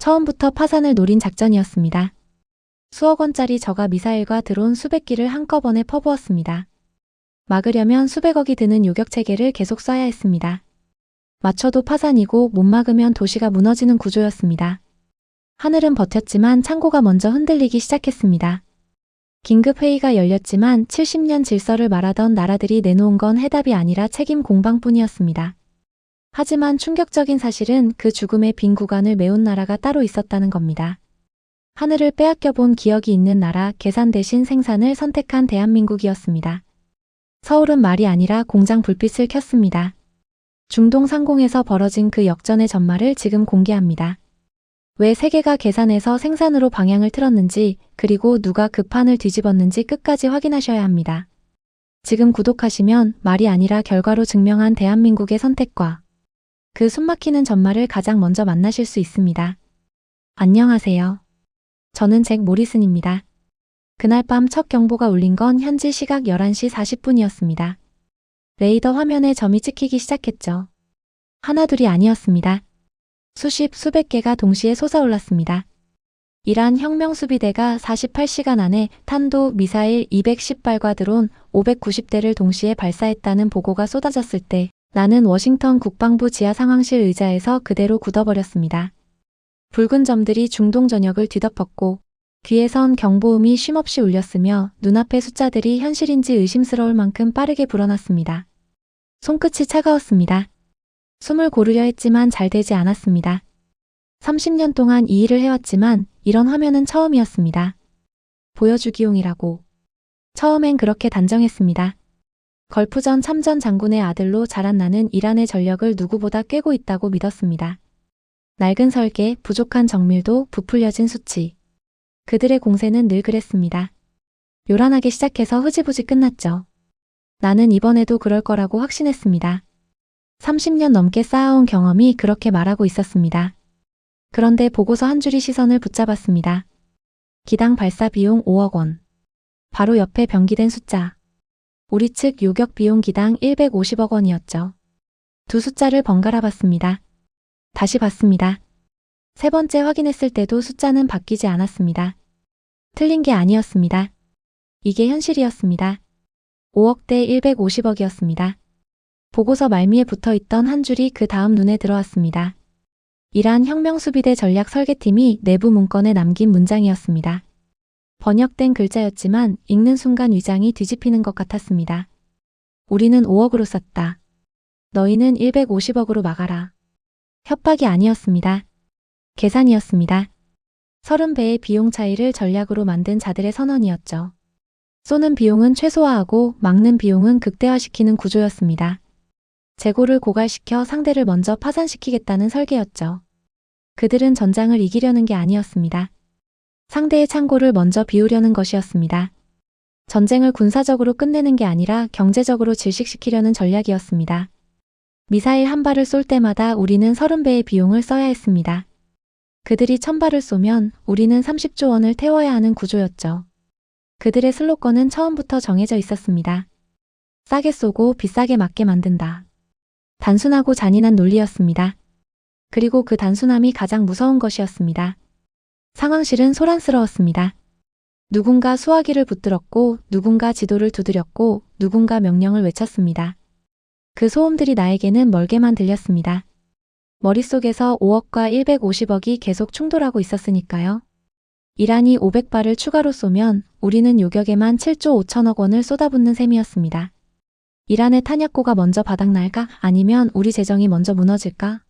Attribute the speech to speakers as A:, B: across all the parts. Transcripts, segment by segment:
A: 처음부터 파산을 노린 작전이었습니다. 수억 원짜리 저가 미사일과 드론 수백 기를 한꺼번에 퍼부었습니다. 막으려면 수백억이 드는 요격체계를 계속 쏴야 했습니다. 맞춰도 파산이고 못 막으면 도시가 무너지는 구조였습니다. 하늘은 버텼지만 창고가 먼저 흔들리기 시작했습니다. 긴급회의가 열렸지만 70년 질서를 말하던 나라들이 내놓은 건 해답이 아니라 책임 공방뿐이었습니다. 하지만 충격적인 사실은 그 죽음의 빈 구간을 메운 나라가 따로 있었다는 겁니다. 하늘을 빼앗겨본 기억이 있는 나라, 계산 대신 생산을 선택한 대한민국이었습니다. 서울은 말이 아니라 공장 불빛을 켰습니다. 중동 상공에서 벌어진 그 역전의 전말을 지금 공개합니다. 왜 세계가 계산에서 생산으로 방향을 틀었는지, 그리고 누가 그 판을 뒤집었는지 끝까지 확인하셔야 합니다. 지금 구독하시면 말이 아니라 결과로 증명한 대한민국의 선택과 그 숨막히는 전말을 가장 먼저 만나실 수 있습니다. 안녕하세요. 저는 잭 모리슨입니다. 그날 밤 첫 경보가 울린 건 현지 시각 11시 40분이었습니다. 레이더 화면에 점이 찍히기 시작했죠. 하나둘이 아니었습니다. 수백 개가 동시에 솟아올랐습니다. 이란 혁명수비대가 48시간 안에 탄도 미사일 210발과 드론 590대를 동시에 발사했다는 보고가 쏟아졌을 때 나는 워싱턴 국방부 지하상황실 의자에서 그대로 굳어버렸습니다. 붉은 점들이 중동 전역을 뒤덮었고 귀에선 경보음이 쉼없이 울렸으며 눈앞의 숫자들이 현실인지 의심스러울 만큼 빠르게 불어났습니다. 손끝이 차가웠습니다. 숨을 고르려 했지만 잘 되지 않았습니다. 30년 동안 이 일을 해왔지만 이런 화면은 처음이었습니다. 보여주기용이라고. 처음엔 그렇게 단정했습니다. 걸프전 참전 장군의 아들로 자란 나는 이란의 전력을 누구보다 꿰고 있다고 믿었습니다. 낡은 설계, 부족한 정밀도, 부풀려진 수치. 그들의 공세는 늘 그랬습니다. 요란하게 시작해서 흐지부지 끝났죠. 나는 이번에도 그럴 거라고 확신했습니다. 30년 넘게 쌓아온 경험이 그렇게 말하고 있었습니다. 그런데 보고서 한 줄이 시선을 붙잡았습니다. 기당 발사 비용 5억 원. 바로 옆에 병기된 숫자. 우리 측 요격 비용 기당 150억 원이었죠. 두 숫자를 번갈아 봤습니다. 다시 봤습니다. 세 번째 확인했을 때도 숫자는 바뀌지 않았습니다. 틀린 게 아니었습니다. 이게 현실이었습니다. 5억 대 150억이었습니다. 보고서 말미에 붙어있던 한 줄이 그 다음 눈에 들어왔습니다. 이란 혁명수비대 전략 설계팀이 내부 문건에 남긴 문장이었습니다. 번역된 글자였지만 읽는 순간 위장이 뒤집히는 것 같았습니다. 우리는 5억으로 쐈다. 너희는 150억으로 막아라. 협박이 아니었습니다. 계산이었습니다. 30배의 비용 차이를 전략으로 만든 자들의 선언이었죠. 쏘는 비용은 최소화하고 막는 비용은 극대화시키는 구조였습니다. 재고를 고갈시켜 상대를 먼저 파산시키겠다는 설계였죠. 그들은 전장을 이기려는 게 아니었습니다. 상대의 창고를 먼저 비우려는 것이었습니다. 전쟁을 군사적으로 끝내는 게 아니라 경제적으로 질식시키려는 전략이었습니다. 미사일 한 발을 쏠 때마다 우리는 30배의 비용을 써야 했습니다. 그들이 1000발을 쏘면 우리는 30조 원을 태워야 하는 구조였죠. 그들의 슬로건은 처음부터 정해져 있었습니다. 싸게 쏘고 비싸게 맞게 만든다. 단순하고 잔인한 논리였습니다. 그리고 그 단순함이 가장 무서운 것이었습니다. 상황실은 소란스러웠습니다. 누군가 수화기를 붙들었고 누군가 지도를 두드렸고 누군가 명령을 외쳤습니다. 그 소음들이 나에게는 멀게만 들렸습니다. 머릿속에서 5억과 150억이 계속 충돌하고 있었으니까요. 이란이 500발을 추가로 쏘면 우리는 요격에만 7조 5천억 원을 쏟아붓는 셈이었습니다. 이란의 탄약고가 먼저 바닥날까? 아니면 우리 재정이 먼저 무너질까?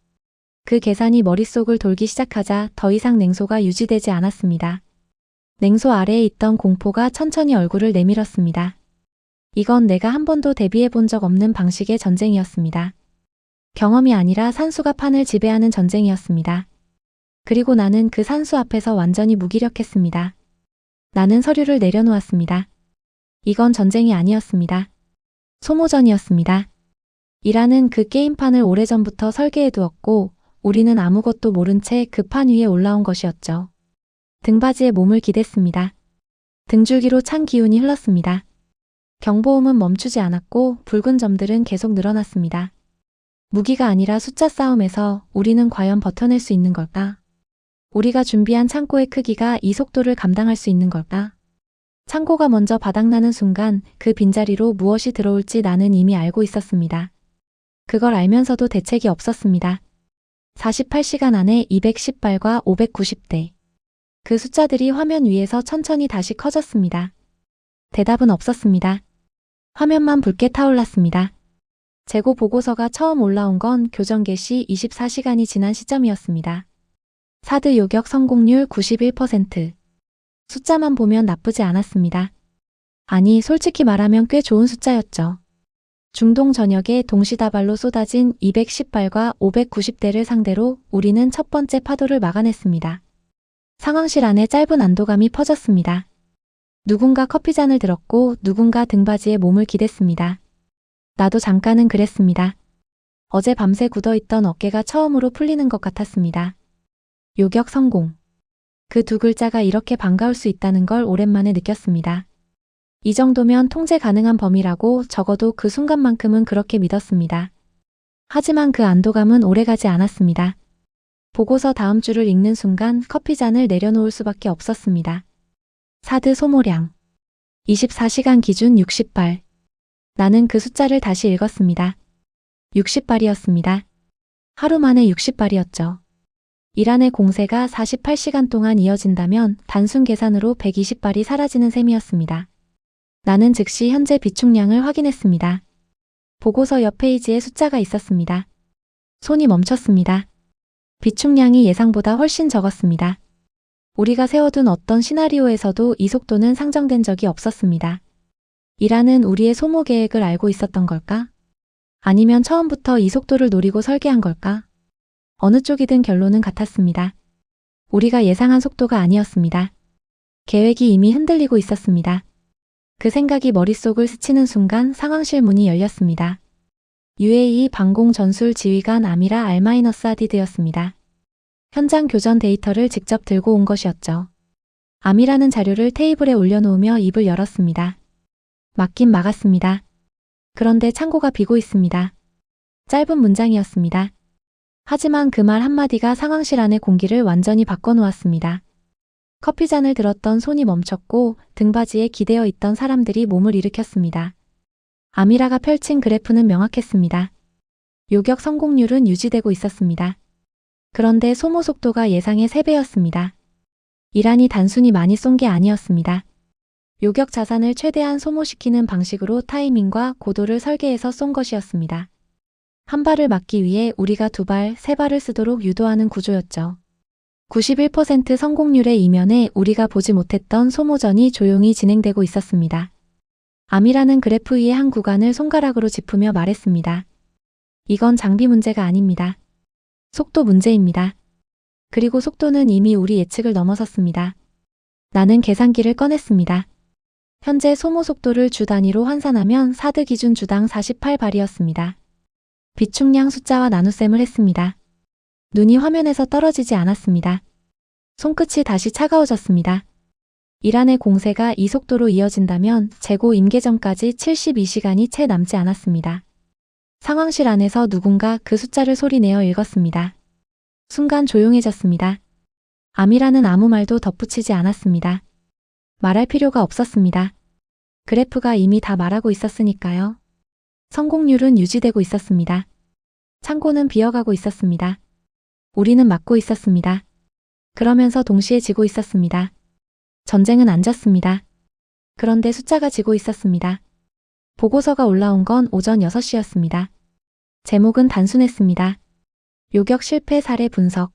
A: 그 계산이 머릿속을 돌기 시작하자 더 이상 냉소가 유지되지 않았습니다. 냉소 아래에 있던 공포가 천천히 얼굴을 내밀었습니다. 이건 내가 한 번도 대비해 본 적 없는 방식의 전쟁이었습니다. 경험이 아니라 산수가 판을 지배하는 전쟁이었습니다. 그리고 나는 그 산수 앞에서 완전히 무기력했습니다. 나는 서류를 내려놓았습니다. 이건 전쟁이 아니었습니다. 소모전이었습니다. 이란은 그 게임판을 오래전부터 설계해 두었고 우리는 아무것도 모른 채 그 판 위에 올라온 것이었죠. 등받이에 몸을 기댔습니다. 등줄기로 찬 기운이 흘렀습니다. 경보음은 멈추지 않았고 붉은 점들은 계속 늘어났습니다. 무기가 아니라 숫자 싸움에서 우리는 과연 버텨낼 수 있는 걸까? 우리가 준비한 창고의 크기가 이 속도를 감당할 수 있는 걸까? 창고가 먼저 바닥나는 순간 그 빈자리로 무엇이 들어올지 나는 이미 알고 있었습니다. 그걸 알면서도 대책이 없었습니다. 48시간 안에 210발과 590대. 그 숫자들이 화면 위에서 천천히 다시 커졌습니다. 대답은 없었습니다. 화면만 붉게 타올랐습니다. 재고 보고서가 처음 올라온 건 교정 개시 24시간이 지난 시점이었습니다. 사드 요격 성공률 91%. 숫자만 보면 나쁘지 않았습니다. 아니, 솔직히 말하면 꽤 좋은 숫자였죠. 중동 전역에 동시다발로 쏟아진 210발과 590대를 상대로 우리는 첫 번째 파도를 막아냈습니다. 상황실 안에 짧은 안도감이 퍼졌습니다. 누군가 커피잔을 들었고 누군가 등받이에 몸을 기댔습니다. 나도 잠깐은 그랬습니다. 어제 밤새 굳어있던 어깨가 처음으로 풀리는 것 같았습니다. 요격 성공. 그 두 글자가 이렇게 반가울 수 있다는 걸 오랜만에 느꼈습니다. 이 정도면 통제 가능한 범위라고 적어도 그 순간만큼은 그렇게 믿었습니다. 하지만 그 안도감은 오래가지 않았습니다. 보고서 다음 줄을 읽는 순간 커피잔을 내려놓을 수밖에 없었습니다. 사드 소모량. 24시간 기준 60발. 나는 그 숫자를 다시 읽었습니다. 60발이었습니다. 하루 만에 60발이었죠. 이란의 공세가 48시간 동안 이어진다면 단순 계산으로 120발이 사라지는 셈이었습니다. 나는 즉시 현재 비축량을 확인했습니다. 보고서 옆 페이지에 숫자가 있었습니다. 손이 멈췄습니다. 비축량이 예상보다 훨씬 적었습니다. 우리가 세워둔 어떤 시나리오에서도 이 속도는 상정된 적이 없었습니다. 이란은 우리의 소모 계획을 알고 있었던 걸까? 아니면 처음부터 이 속도를 노리고 설계한 걸까? 어느 쪽이든 결론은 같았습니다. 우리가 예상한 속도가 아니었습니다. 계획이 이미 흔들리고 있었습니다. 그 생각이 머릿속을 스치는 순간 상황실 문이 열렸습니다. UAE 방공 전술 지휘관 아미라 알마이너스 아디드였습니다. 현장 교전 데이터를 직접 들고 온 것이었죠. 아미라는 자료를 테이블에 올려놓으며 입을 열었습니다. 막긴 막았습니다. 그런데 창고가 비고 있습니다. 짧은 문장이었습니다. 하지만 그 말 한마디가 상황실 안의 공기를 완전히 바꿔놓았습니다. 커피잔을 들었던 손이 멈췄고 등받이에 기대어 있던 사람들이 몸을 일으켰습니다. 아미라가 펼친 그래프는 명확했습니다. 요격 성공률은 유지되고 있었습니다. 그런데 소모 속도가 예상의 3배였습니다. 이란이 단순히 많이 쏜 게 아니었습니다. 요격 자산을 최대한 소모시키는 방식으로 타이밍과 고도를 설계해서 쏜 것이었습니다. 한 발을 막기 위해 우리가 2발, 3발을 쓰도록 유도하는 구조였죠. 91% 성공률의 이면에 우리가 보지 못했던 소모전이 조용히 진행되고 있었습니다. 아미라는 그래프 위의 한 구간을 손가락으로 짚으며 말했습니다. 이건 장비 문제가 아닙니다. 속도 문제입니다. 그리고 속도는 이미 우리 예측을 넘어섰습니다. 나는 계산기를 꺼냈습니다. 현재 소모 속도를 주 단위로 환산하면 사드 기준 주당 48발이었습니다. 비축량 숫자와 나눗셈을 했습니다. 눈이 화면에서 떨어지지 않았습니다. 손끝이 다시 차가워졌습니다. 이란의 공세가 이 속도로 이어진다면 재고 임계 전까지 72시간이 채 남지 않았습니다. 상황실 안에서 누군가 그 숫자를 소리내어 읽었습니다. 순간 조용해졌습니다. 아미라는 아무 말도 덧붙이지 않았습니다. 말할 필요가 없었습니다. 그래프가 이미 다 말하고 있었으니까요. 성공률은 유지되고 있었습니다. 창고는 비어가고 있었습니다. 우리는 막고 있었습니다. 그러면서 동시에 지고 있었습니다. 전쟁은 안 졌습니다. 그런데 숫자가 지고 있었습니다. 보고서가 올라온 건 오전 6시였습니다. 제목은 단순했습니다. 요격 실패 사례 분석.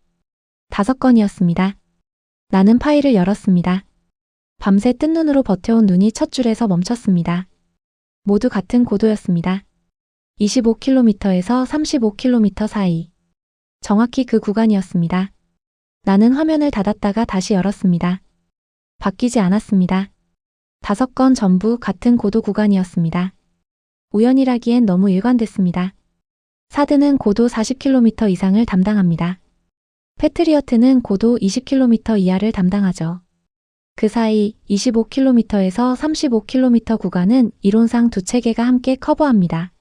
A: 5건이었습니다. 나는 파일을 열었습니다. 밤새 뜬 눈으로 버텨온 눈이 첫 줄에서 멈췄습니다. 모두 같은 고도였습니다. 25km에서 35km 사이. 정확히 그 구간이었습니다. 나는 화면을 닫았다가 다시 열었습니다. 바뀌지 않았습니다. 5건 전부 같은 고도 구간이었습니다. 우연이라기엔 너무 일관됐습니다. 사드는 고도 40km 이상을 담당합니다. 패트리어트는 고도 20km 이하를 담당하죠. 그 사이 25km에서 35km 구간은 이론상 두 체계가 함께 커버합니다.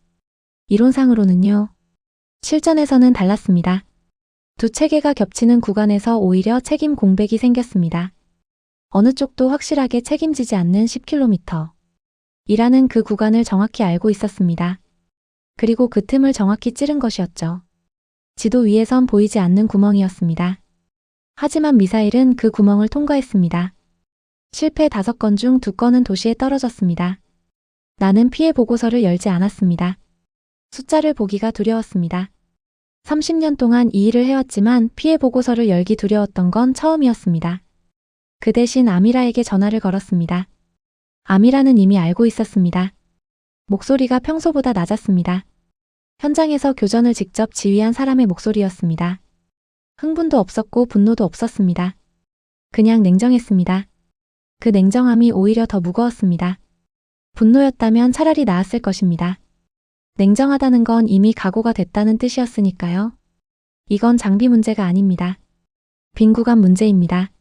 A: 이론상으로는요. 실전에서는 달랐습니다. 두 체계가 겹치는 구간에서 오히려 책임 공백이 생겼습니다. 어느 쪽도 확실하게 책임지지 않는 10km. 이라는 그 구간을 정확히 알고 있었습니다. 그리고 그 틈을 정확히 찌른 것이었죠. 지도 위에선 보이지 않는 구멍이었습니다. 하지만 미사일은 그 구멍을 통과했습니다. 실패 5건 중 2건은 도시에 떨어졌습니다. 나는 피해 보고서를 열지 않았습니다. 숫자를 보기가 두려웠습니다. 30년 동안 이 일을 해왔지만 피해 보고서를 열기 두려웠던 건 처음이었습니다. 그 대신 아미라에게 전화를 걸었습니다. 아미라는 이미 알고 있었습니다. 목소리가 평소보다 낮았습니다. 현장에서 교전을 직접 지휘한 사람의 목소리였습니다. 흥분도 없었고 분노도 없었습니다. 그냥 냉정했습니다. 그 냉정함이 오히려 더 무거웠습니다. 분노였다면 차라리 나았을 것입니다. 냉정하다는 건 이미 각오가 됐다는 뜻이었으니까요. 이건 장비 문제가 아닙니다. 빈 구간 문제입니다.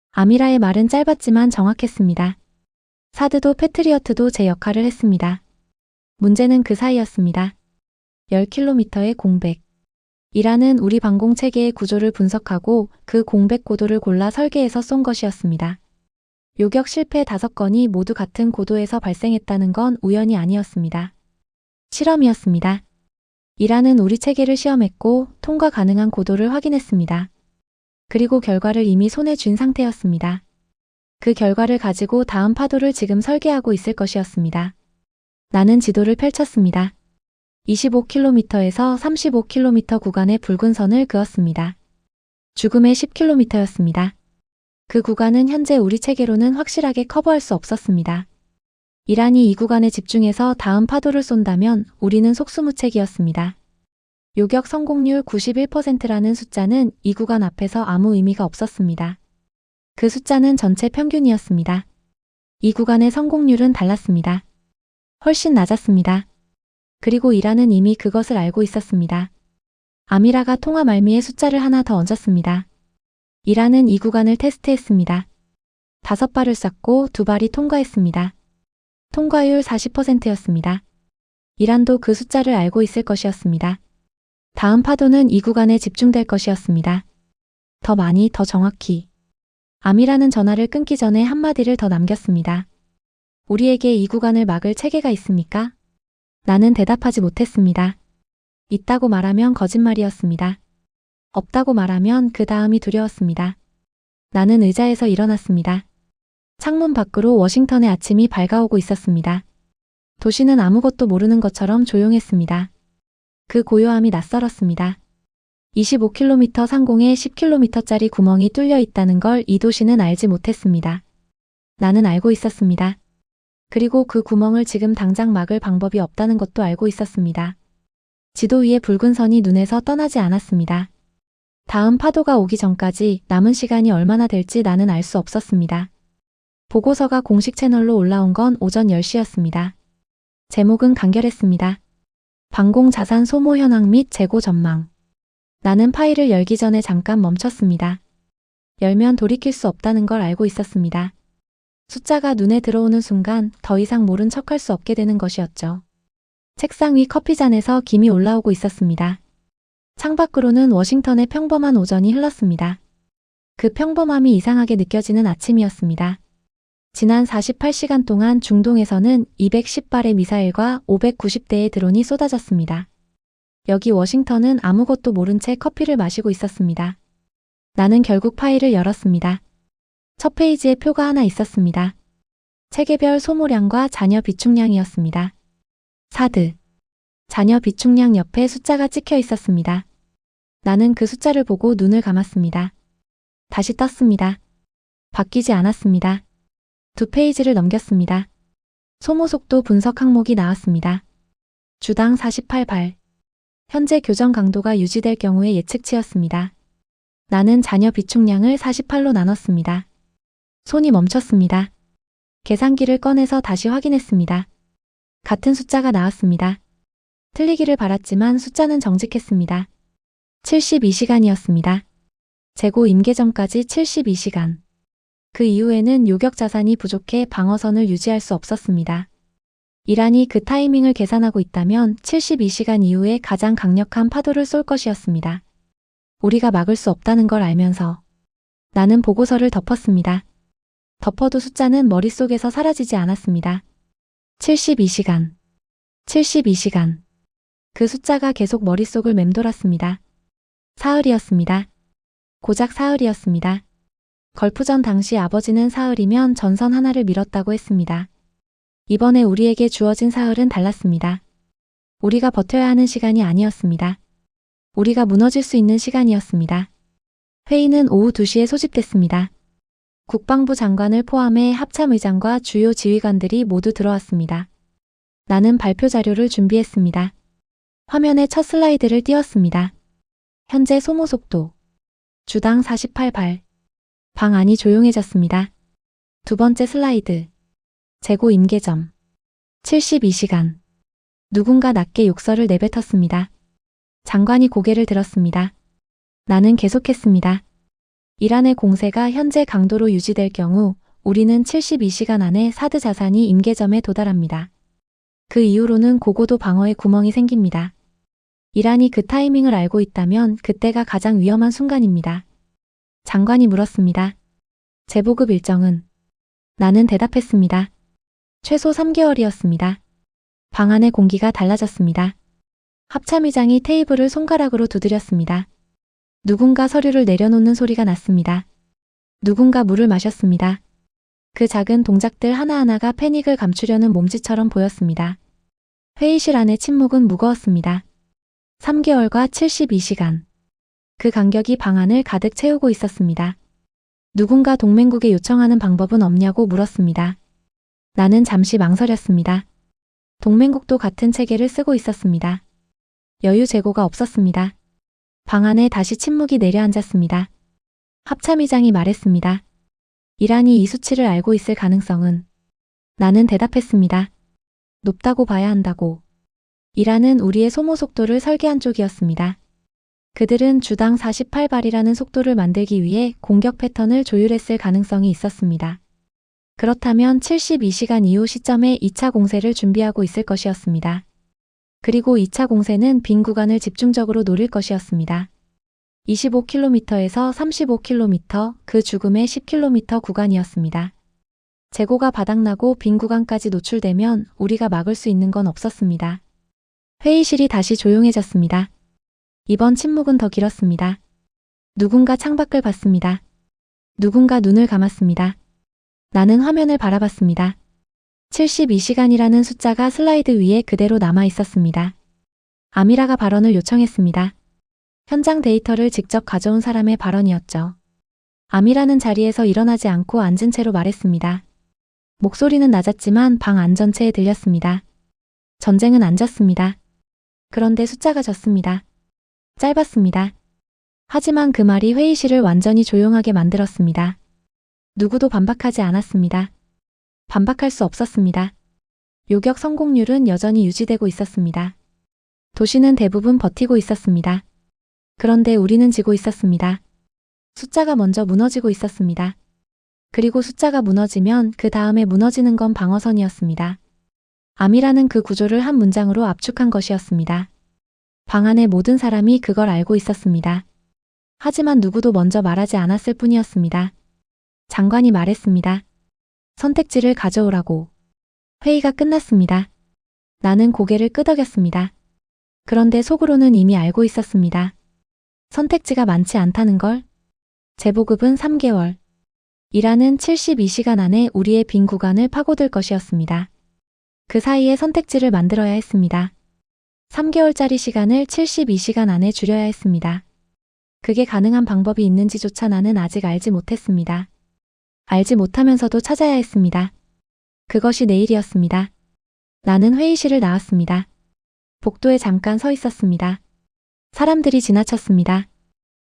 A: 아미라의 말은 짧았지만 정확했습니다. 사드도 패트리어트도 제 역할을 했습니다. 문제는 그 사이였습니다. 10km의 공백. 이라는 우리 방공 체계의 구조를 분석하고 그 공백 고도를 골라 설계해서 쏜 것이었습니다. 요격 실패 5건이 모두 같은 고도에서 발생했다는 건 우연이 아니었습니다. 실험이었습니다. 이라는 우리 체계를 시험했고 통과 가능한 고도를 확인했습니다. 그리고 결과를 이미 손에 쥔 상태였습니다. 그 결과를 가지고 다음 파도를 지금 설계하고 있을 것이었습니다. 나는 지도를 펼쳤습니다. 25km에서 35km 구간의 붉은 선을 그었습니다. 죽음의 10km였습니다. 그 구간은 현재 우리 체계로는 확실하게 커버할 수 없었습니다. 이란이 이 구간에 집중해서 다음 파도를 쏜다면 우리는 속수무책이었습니다. 요격 성공률 91%라는 숫자는 이 구간 앞에서 아무 의미가 없었습니다. 그 숫자는 전체 평균이었습니다. 이 구간의 성공률은 달랐습니다. 훨씬 낮았습니다. 그리고 이란은 이미 그것을 알고 있었습니다. 아미라가 통화 말미에 숫자를 하나 더 얹었습니다. 이란은 이 구간을 테스트했습니다. 5발을 쐈고 2발이 통과했습니다. 통과율 40%였습니다. 이란도 그 숫자를 알고 있을 것이었습니다. 다음 파도는 이 구간에 집중될 것이었습니다. 더 많이, 더 정확히. 아미라는 전화를 끊기 전에 한마디를 더 남겼습니다. 우리에게 이 구간을 막을 체계가 있습니까? 나는 대답하지 못했습니다. 있다고 말하면 거짓말이었습니다. 없다고 말하면 그 다음이 두려웠습니다. 나는 의자에서 일어났습니다. 창문 밖으로 워싱턴의 아침이 밝아오고 있었습니다. 도시는 아무것도 모르는 것처럼 조용했습니다. 그 고요함이 낯설었습니다. 25km 상공에 10km짜리 구멍이 뚫려 있다는 걸 이 도시는 알지 못했습니다. 나는 알고 있었습니다. 그리고 그 구멍을 지금 당장 막을 방법이 없다는 것도 알고 있었습니다. 지도 위에 붉은 선이 눈에서 떠나지 않았습니다. 다음 파도가 오기 전까지 남은 시간이 얼마나 될지 나는 알 수 없었습니다. 보고서가 공식 채널로 올라온 건 오전 10시였습니다. 제목은 간결했습니다. 방공 자산 소모 현황 및 재고 전망. 나는 파일을 열기 전에 잠깐 멈췄습니다. 열면 돌이킬 수 없다는 걸 알고 있었습니다. 숫자가 눈에 들어오는 순간 더 이상 모른 척할 수 없게 되는 것이었죠. 책상 위 커피잔에서 김이 올라오고 있었습니다. 창밖으로는 워싱턴의 평범한 오전이 흘렀습니다. 그 평범함이 이상하게 느껴지는 아침이었습니다. 지난 48시간 동안 중동에서는 210발의 미사일과 590대의 드론이 쏟아졌습니다. 여기 워싱턴은 아무것도 모른 채 커피를 마시고 있었습니다. 나는 결국 파일을 열었습니다. 첫 페이지에 표가 하나 있었습니다. 체계별 소모량과 잔여 비축량이었습니다. 사드. 잔여 비축량 옆에 숫자가 찍혀 있었습니다. 나는 그 숫자를 보고 눈을 감았습니다. 다시 떴습니다. 바뀌지 않았습니다. 2페이지를 넘겼습니다. 소모 속도 분석 항목이 나왔습니다. 주당 48발. 현재 교전 강도가 유지될 경우의 예측치였습니다. 나는 잔여 비축량을 48로 나눴습니다. 손이 멈췄습니다. 계산기를 꺼내서 다시 확인했습니다. 같은 숫자가 나왔습니다. 틀리기를 바랐지만 숫자는 정직했습니다. 72시간이었습니다. 재고 임계 전까지 72시간. 그 이후에는 요격 자산이 부족해 방어선을 유지할 수 없었습니다. 이란이 그 타이밍을 계산하고 있다면 72시간 이후에 가장 강력한 파도를 쏠 것이었습니다. 우리가 막을 수 없다는 걸 알면서 나는 보고서를 덮었습니다. 덮어도 숫자는 머릿속에서 사라지지 않았습니다. 72시간. 72시간. 그 숫자가 계속 머릿속을 맴돌았습니다. 사흘이었습니다. 고작 사흘이었습니다. 걸프전 당시 아버지는 사흘이면 전선 하나를 밀었다고 했습니다. 이번에 우리에게 주어진 사흘은 달랐습니다. 우리가 버텨야 하는 시간이 아니었습니다. 우리가 무너질 수 있는 시간이었습니다. 회의는 오후 2시에 소집됐습니다. 국방부 장관을 포함해 합참의장과 주요 지휘관들이 모두 들어왔습니다. 나는 발표 자료를 준비했습니다. 화면에 첫 슬라이드를 띄웠습니다. 현재 소모 속도. 주당 48발. 방 안이 조용해졌습니다. 두 번째 슬라이드. 재고 임계점. 72시간. 누군가 낮게 욕설을 내뱉었습니다. 장관이 고개를 들었습니다. 나는 계속했습니다. 이란의 공세가 현재 강도로 유지될 경우 우리는 72시간 안에 사드 자산이 임계점에 도달합니다. 그 이후로는 고고도 방어에 구멍이 생깁니다. 이란이 그 타이밍을 알고 있다면 그때가 가장 위험한 순간입니다. 장관이 물었습니다. 재보급 일정은? 나는 대답했습니다. 최소 3개월이었습니다. 방 안의 공기가 달라졌습니다. 합참의장이 테이블을 손가락으로 두드렸습니다. 누군가 서류를 내려놓는 소리가 났습니다. 누군가 물을 마셨습니다. 그 작은 동작들 하나하나가 패닉을 감추려는 몸짓처럼 보였습니다. 회의실 안의 침묵은 무거웠습니다. 3개월과 72시간. 그 간격이 방 안을 가득 채우고 있었습니다. 누군가 동맹국에 요청하는 방법은 없냐고 물었습니다. 나는 잠시 망설였습니다. 동맹국도 같은 체계를 쓰고 있었습니다. 여유 재고가 없었습니다. 방 안에 다시 침묵이 내려앉았습니다. 합참의장이 말했습니다. 이란이 이 수치를 알고 있을 가능성은? 나는 대답했습니다. 높다고 봐야 한다고. 이란은 우리의 소모 속도를 설계한 쪽이었습니다. 그들은 주당 48발이라는 속도를 만들기 위해 공격 패턴을 조율했을 가능성이 있었습니다. 그렇다면 72시간 이후 시점에 2차 공세를 준비하고 있을 것이었습니다. 그리고 2차 공세는 빈 구간을 집중적으로 노릴 것이었습니다. 25km에서 35km, 그 죽음의 10km 구간이었습니다. 재고가 바닥나고 빈 구간까지 노출되면 우리가 막을 수 있는 건 없었습니다. 회의실이 다시 조용해졌습니다. 이번 침묵은 더 길었습니다. 누군가 창밖을 봤습니다. 누군가 눈을 감았습니다. 나는 화면을 바라봤습니다. 72시간이라는 숫자가 슬라이드 위에 그대로 남아 있었습니다. 아미라가 발언을 요청했습니다. 현장 데이터를 직접 가져온 사람의 발언이었죠. 아미라는 자리에서 일어나지 않고 앉은 채로 말했습니다. 목소리는 낮았지만 방 안 전체에 들렸습니다. 전쟁은 안 졌습니다. 그런데 숫자가 졌습니다. 짧았습니다. 하지만 그 말이 회의실을 완전히 조용하게 만들었습니다. 누구도 반박하지 않았습니다. 반박할 수 없었습니다. 요격 성공률은 여전히 유지되고 있었습니다. 도시는 대부분 버티고 있었습니다. 그런데 우리는 지고 있었습니다. 숫자가 먼저 무너지고 있었습니다. 그리고 숫자가 무너지면 그 다음에 무너지는 건 방어선이었습니다. 암이라는 그 구조를 한 문장으로 압축한 것이었습니다. 방 안의 모든 사람이 그걸 알고 있었습니다. 하지만 누구도 먼저 말하지 않았을 뿐이었습니다. 장관이 말했습니다. 선택지를 가져오라고. 회의가 끝났습니다. 나는 고개를 끄덕였습니다. 그런데 속으로는 이미 알고 있었습니다. 선택지가 많지 않다는 걸. 재보급은 3개월. 이란은 72시간 안에 우리의 빈 구간을 파고들 것이었습니다. 그 사이에 선택지를 만들어야 했습니다. 3개월짜리 시간을 72시간 안에 줄여야 했습니다. 그게 가능한 방법이 있는지조차 나는 아직 알지 못했습니다. 알지 못하면서도 찾아야 했습니다. 그것이 내일이었습니다. 나는 회의실을 나왔습니다. 복도에 잠깐 서 있었습니다. 사람들이 지나쳤습니다.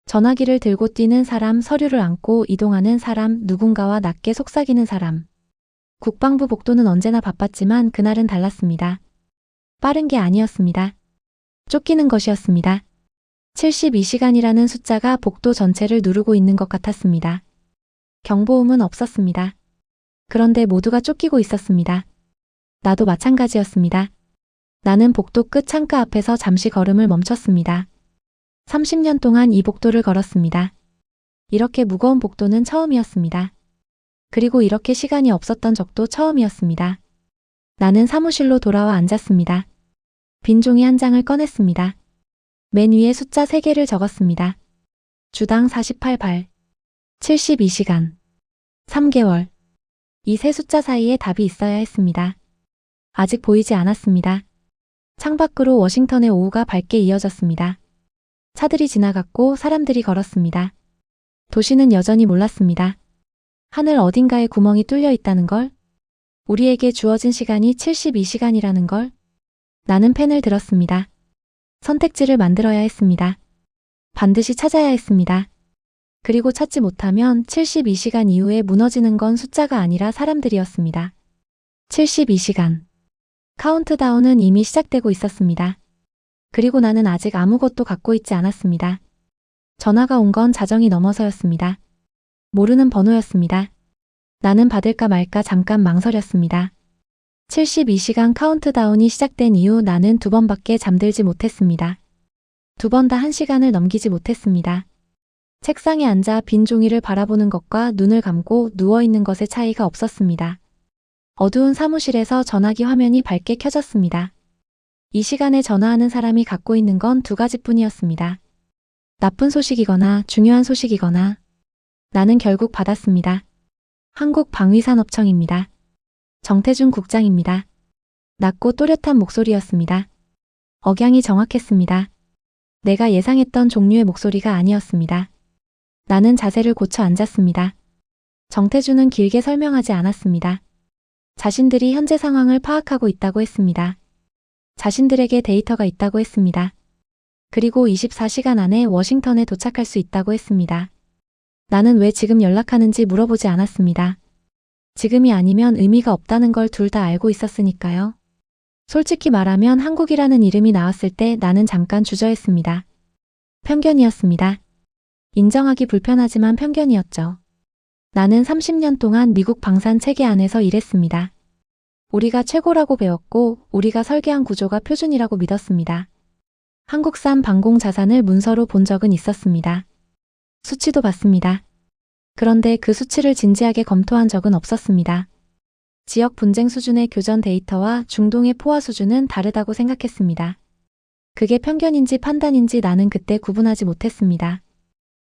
A: 전화기를 들고 뛰는 사람, 서류를 안고 이동하는 사람, 누군가와 낮게 속삭이는 사람. 국방부 복도는 언제나 바빴지만 그날은 달랐습니다. 빠른 게 아니었습니다. 쫓기는 것이었습니다. 72시간이라는 숫자가 복도 전체를 누르고 있는 것 같았습니다. 경보음은 없었습니다. 그런데 모두가 쫓기고 있었습니다. 나도 마찬가지였습니다. 나는 복도 끝 창가 앞에서 잠시 걸음을 멈췄습니다. 30년 동안 이 복도를 걸었습니다. 이렇게 무거운 복도는 처음이었습니다. 그리고 이렇게 시간이 없었던 적도 처음이었습니다. 나는 사무실로 돌아와 앉았습니다. 빈 종이 한 장을 꺼냈습니다. 맨 위에 숫자 3개를 적었습니다. 주당 48발, 72시간, 3개월. 이 세 숫자 사이에 답이 있어야 했습니다. 아직 보이지 않았습니다. 창밖으로 워싱턴의 오후가 밝게 이어졌습니다. 차들이 지나갔고 사람들이 걸었습니다. 도시는 여전히 몰랐습니다. 하늘 어딘가에 구멍이 뚫려 있다는 걸, 우리에게 주어진 시간이 72시간이라는 걸. 나는 펜을 들었습니다. 선택지를 만들어야 했습니다. 반드시 찾아야 했습니다. 그리고 찾지 못하면 72시간 이후에 무너지는 건 숫자가 아니라 사람들이었습니다. 72시간. 카운트다운은 이미 시작되고 있었습니다. 그리고 나는 아직 아무것도 갖고 있지 않았습니다. 전화가 온 건 자정이 넘어서였습니다. 모르는 번호였습니다. 나는 받을까 말까 잠깐 망설였습니다. 72시간 카운트다운이 시작된 이후 나는 2번밖에 잠들지 못했습니다. 2번 다 1시간을 넘기지 못했습니다. 책상에 앉아 빈 종이를 바라보는 것과 눈을 감고 누워있는 것의 차이가 없었습니다. 어두운 사무실에서 전화기 화면이 밝게 켜졌습니다. 이 시간에 전화하는 사람이 갖고 있는 건 2가지뿐이었습니다. 나쁜 소식이거나 중요한 소식이거나. 나는 결국 받았습니다. 한국방위산업청입니다. 정태준 국장입니다. 낮고 또렷한 목소리였습니다. 억양이 정확했습니다. 내가 예상했던 종류의 목소리가 아니었습니다. 나는 자세를 고쳐 앉았습니다. 정태준은 길게 설명하지 않았습니다. 자신들이 현재 상황을 파악하고 있다고 했습니다. 자신들에게 데이터가 있다고 했습니다. 그리고 24시간 안에 워싱턴에 도착할 수 있다고 했습니다. 나는 왜 지금 연락하는지 물어보지 않았습니다. 지금이 아니면 의미가 없다는 걸 둘 다 알고 있었으니까요. 솔직히 말하면 한국이라는 이름이 나왔을 때 나는 잠깐 주저했습니다. 편견이었습니다. 인정하기 불편하지만 편견이었죠. 나는 30년 동안 미국 방산 체계 안에서 일했습니다. 우리가 최고라고 배웠고 우리가 설계한 구조가 표준이라고 믿었습니다. 한국산 방공 자산을 문서로 본 적은 있었습니다. 수치도 봤습니다. 그런데 그 수치를 진지하게 검토한 적은 없었습니다. 지역 분쟁 수준의 교전 데이터와 중동의 포화 수준은 다르다고 생각했습니다. 그게 편견인지 판단인지 나는 그때 구분하지 못했습니다.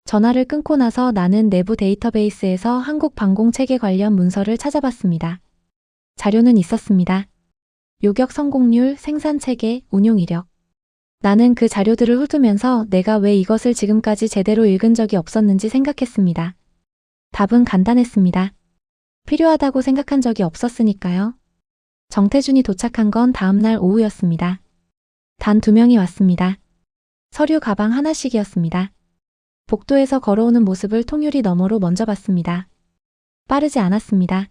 A: 전화를 끊고 나서 나는 내부 데이터베이스에서 한국 방공 체계 관련 문서를 찾아봤습니다. 자료는 있었습니다. 요격 성공률, 생산 체계, 운용 이력. 나는 그 자료들을 훑으면서 내가 왜 이것을 지금까지 제대로 읽은 적이 없었는지 생각했습니다. 답은 간단했습니다. 필요하다고 생각한 적이 없었으니까요. 정태준이 도착한 건 다음날 오후였습니다. 단 2명이 왔습니다. 서류 가방 하나씩이었습니다. 복도에서 걸어오는 모습을 통유리 너머로 먼저 봤습니다. 빠르지 않았습니다.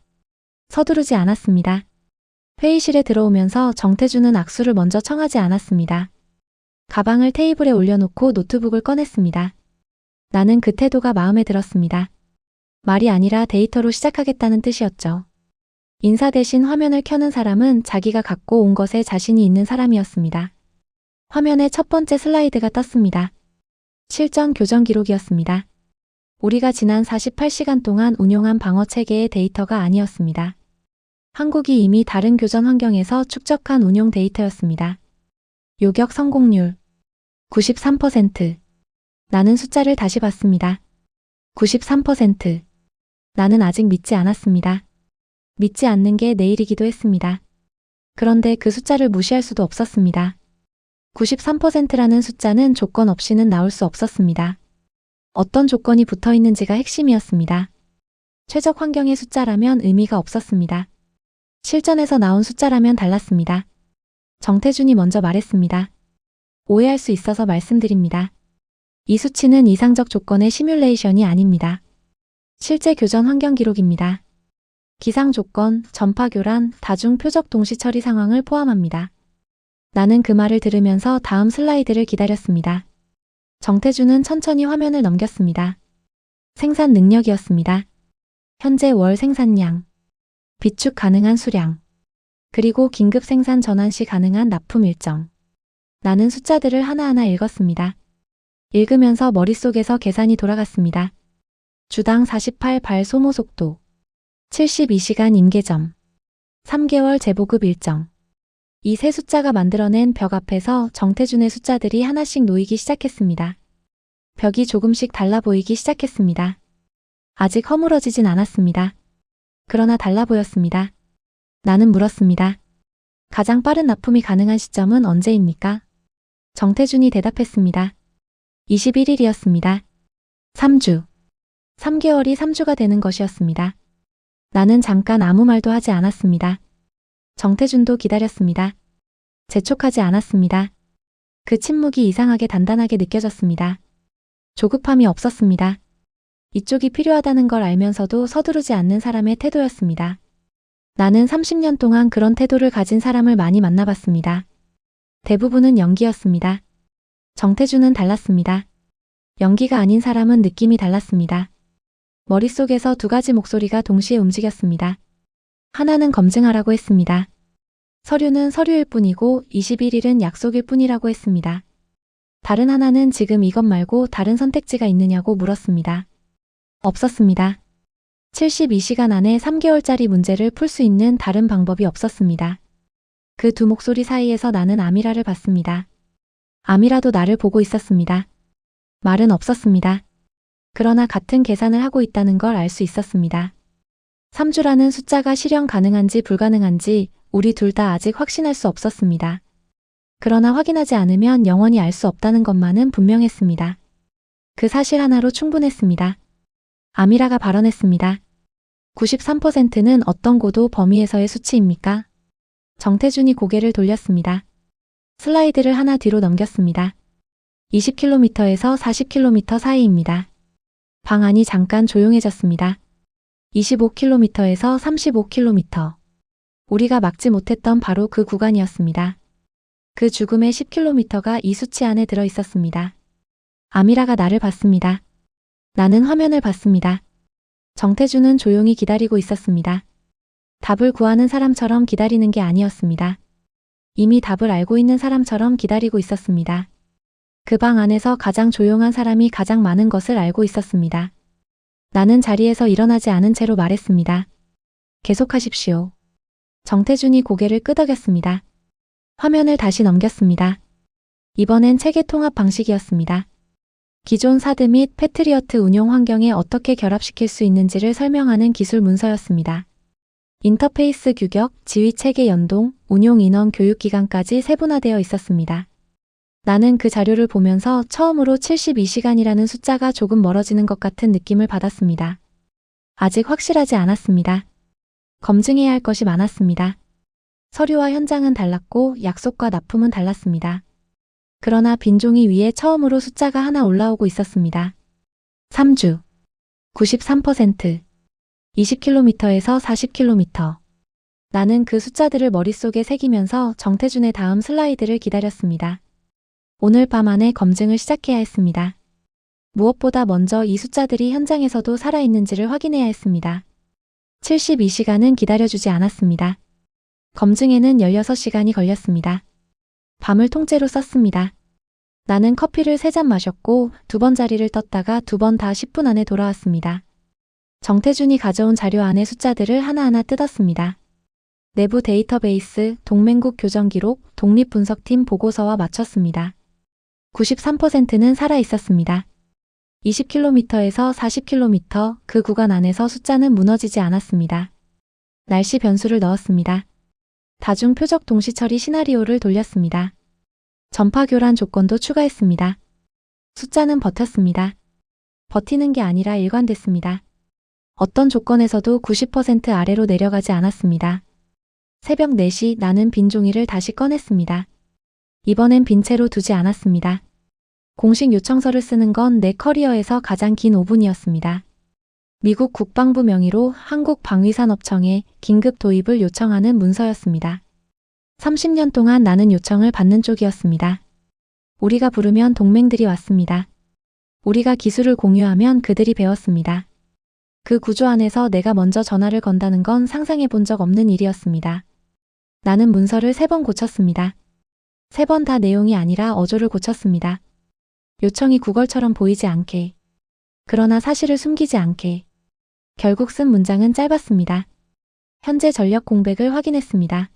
A: 서두르지 않았습니다. 회의실에 들어오면서 정태준은 악수를 먼저 청하지 않았습니다. 가방을 테이블에 올려놓고 노트북을 꺼냈습니다. 나는 그 태도가 마음에 들었습니다. 말이 아니라 데이터로 시작하겠다는 뜻이었죠. 인사 대신 화면을 켜는 사람은 자기가 갖고 온 것에 자신이 있는 사람이었습니다. 화면에 첫 번째 슬라이드가 떴습니다. 실전 교전 기록이었습니다. 우리가 지난 48시간 동안 운용한 방어 체계의 데이터가 아니었습니다. 한국이 이미 다른 교전 환경에서 축적한 운용 데이터였습니다. 요격 성공률 93%. 나는 숫자를 다시 봤습니다. 93%. 나는 아직 믿지 않았습니다. 믿지 않는 게 내일이기도 했습니다. 그런데 그 숫자를 무시할 수도 없었습니다. 93%라는 숫자는 조건 없이는 나올 수 없었습니다. 어떤 조건이 붙어 있는지가 핵심이었습니다. 최적 환경의 숫자라면 의미가 없었습니다. 실전에서 나온 숫자라면 달랐습니다. 정태준이 먼저 말했습니다. 오해할 수 있어서 말씀드립니다. 이 수치는 이상적 조건의 시뮬레이션이 아닙니다. 실제 교전 환경 기록입니다. 기상 조건, 전파 교란, 다중 표적 동시 처리 상황을 포함합니다. 나는 그 말을 들으면서 다음 슬라이드를 기다렸습니다. 정태준은 천천히 화면을 넘겼습니다. 생산 능력이었습니다. 현재 월 생산량, 비축 가능한 수량, 그리고 긴급 생산 전환 시 가능한 납품 일정. 나는 숫자들을 하나하나 읽었습니다. 읽으면서 머릿속에서 계산이 돌아갔습니다. 주당 48발 소모 속도, 72시간 임계점, 3개월 재보급 일정. 이 세 숫자가 만들어낸 벽 앞에서 정태준의 숫자들이 하나씩 놓이기 시작했습니다. 벽이 조금씩 달라 보이기 시작했습니다. 아직 허물어지진 않았습니다. 그러나 달라 보였습니다. 나는 물었습니다. 가장 빠른 납품이 가능한 시점은 언제입니까? 정태준이 대답했습니다. 21일이었습니다. 3주. 3개월이 3주가 되는 것이었습니다. 나는 잠깐 아무 말도 하지 않았습니다. 정태준도 기다렸습니다. 재촉하지 않았습니다. 그 침묵이 이상하게 단단하게 느껴졌습니다. 조급함이 없었습니다. 이쪽이 필요하다는 걸 알면서도 서두르지 않는 사람의 태도였습니다. 나는 30년 동안 그런 태도를 가진 사람을 많이 만나봤습니다. 대부분은 연기였습니다. 정태준은 달랐습니다. 연기가 아닌 사람은 느낌이 달랐습니다. 머릿속에서 두 가지 목소리가 동시에 움직였습니다. 하나는 검증하라고 했습니다. 서류는 서류일 뿐이고 21일은 약속일 뿐이라고 했습니다. 다른 하나는 지금 이것 말고 다른 선택지가 있느냐고 물었습니다. 없었습니다. 72시간 안에 3개월짜리 문제를 풀 수 있는 다른 방법이 없었습니다. 그 두 목소리 사이에서 나는 아미라를 봤습니다. 아미라도 나를 보고 있었습니다. 말은 없었습니다. 그러나 같은 계산을 하고 있다는 걸 알 수 있었습니다. 3주라는 숫자가 실현 가능한지 불가능한지 우리 둘 다 아직 확신할 수 없었습니다. 그러나 확인하지 않으면 영원히 알 수 없다는 것만은 분명했습니다. 그 사실 하나로 충분했습니다. 아미라가 발언했습니다. 93%는 어떤 고도 범위에서의 수치입니까? 정태준이 고개를 돌렸습니다. 슬라이드를 하나 뒤로 넘겼습니다. 20km에서 40km 사이입니다. 방 안이 잠깐 조용해졌습니다. 25km에서 35km. 우리가 막지 못했던 바로 그 구간이었습니다. 그 죽음의 10km가 이 수치 안에 들어 있었습니다. 아미라가 나를 봤습니다. 나는 화면을 봤습니다. 정태준은 조용히 기다리고 있었습니다. 답을 구하는 사람처럼 기다리는 게 아니었습니다. 이미 답을 알고 있는 사람처럼 기다리고 있었습니다. 그 방 안에서 가장 조용한 사람이 가장 많은 것을 알고 있었습니다. 나는 자리에서 일어나지 않은 채로 말했습니다. 계속하십시오. 정태준이 고개를 끄덕였습니다. 화면을 다시 넘겼습니다. 이번엔 체계 통합 방식이었습니다. 기존 사드 및 패트리어트 운용 환경에 어떻게 결합시킬 수 있는지를 설명하는 기술 문서였습니다. 인터페이스 규격, 지휘 체계 연동, 운용 인원 교육 기간까지 세분화되어 있었습니다. 나는 그 자료를 보면서 처음으로 72시간이라는 숫자가 조금 멀어지는 것 같은 느낌을 받았습니다. 아직 확실하지 않았습니다. 검증해야 할 것이 많았습니다. 서류와 현장은 달랐고 약속과 납품은 달랐습니다. 그러나 빈 종이 위에 처음으로 숫자가 하나 올라오고 있었습니다. 3주, 93%, 20km에서 40km. 나는 그 숫자들을 머릿속에 새기면서 정태준의 다음 슬라이드를 기다렸습니다. 오늘 밤 안에 검증을 시작해야 했습니다. 무엇보다 먼저 이 숫자들이 현장에서도 살아있는지를 확인해야 했습니다. 72시간은 기다려주지 않았습니다. 검증에는 16시간이 걸렸습니다. 밤을 통째로 썼습니다. 나는 커피를 3잔 마셨고 2번 자리를 떴다가 2번 다 10분 안에 돌아왔습니다. 정태준이 가져온 자료 안에 숫자들을 하나하나 뜯었습니다. 내부 데이터베이스, 동맹국 교정 기록, 독립분석팀 보고서와 맞췄습니다. 93%는 살아있었습니다. 20km에서 40km 그 구간 안에서 숫자는 무너지지 않았습니다. 날씨 변수를 넣었습니다. 다중 표적 동시 처리 시나리오를 돌렸습니다. 전파 교란 조건도 추가했습니다. 숫자는 버텼습니다. 버티는 게 아니라 일관됐습니다. 어떤 조건에서도 90% 아래로 내려가지 않았습니다. 새벽 4시 나는 빈 종이를 다시 꺼냈습니다. 이번엔 빈 채로 두지 않았습니다. 공식 요청서를 쓰는 건 내 커리어에서 가장 긴 5분이었습니다. 미국 국방부 명의로 한국방위산업청에 긴급 도입을 요청하는 문서였습니다. 30년 동안 나는 요청을 받는 쪽이었습니다. 우리가 부르면 동맹들이 왔습니다. 우리가 기술을 공유하면 그들이 배웠습니다. 그 구조 안에서 내가 먼저 전화를 건다는 건 상상해 본 적 없는 일이었습니다. 나는 문서를 3번 고쳤습니다. 3번 다 내용이 아니라 어조를 고쳤습니다. 요청이 구걸처럼 보이지 않게. 그러나 사실을 숨기지 않게. 결국 쓴 문장은 짧았습니다. 현재 전력 공백을 확인했습니다.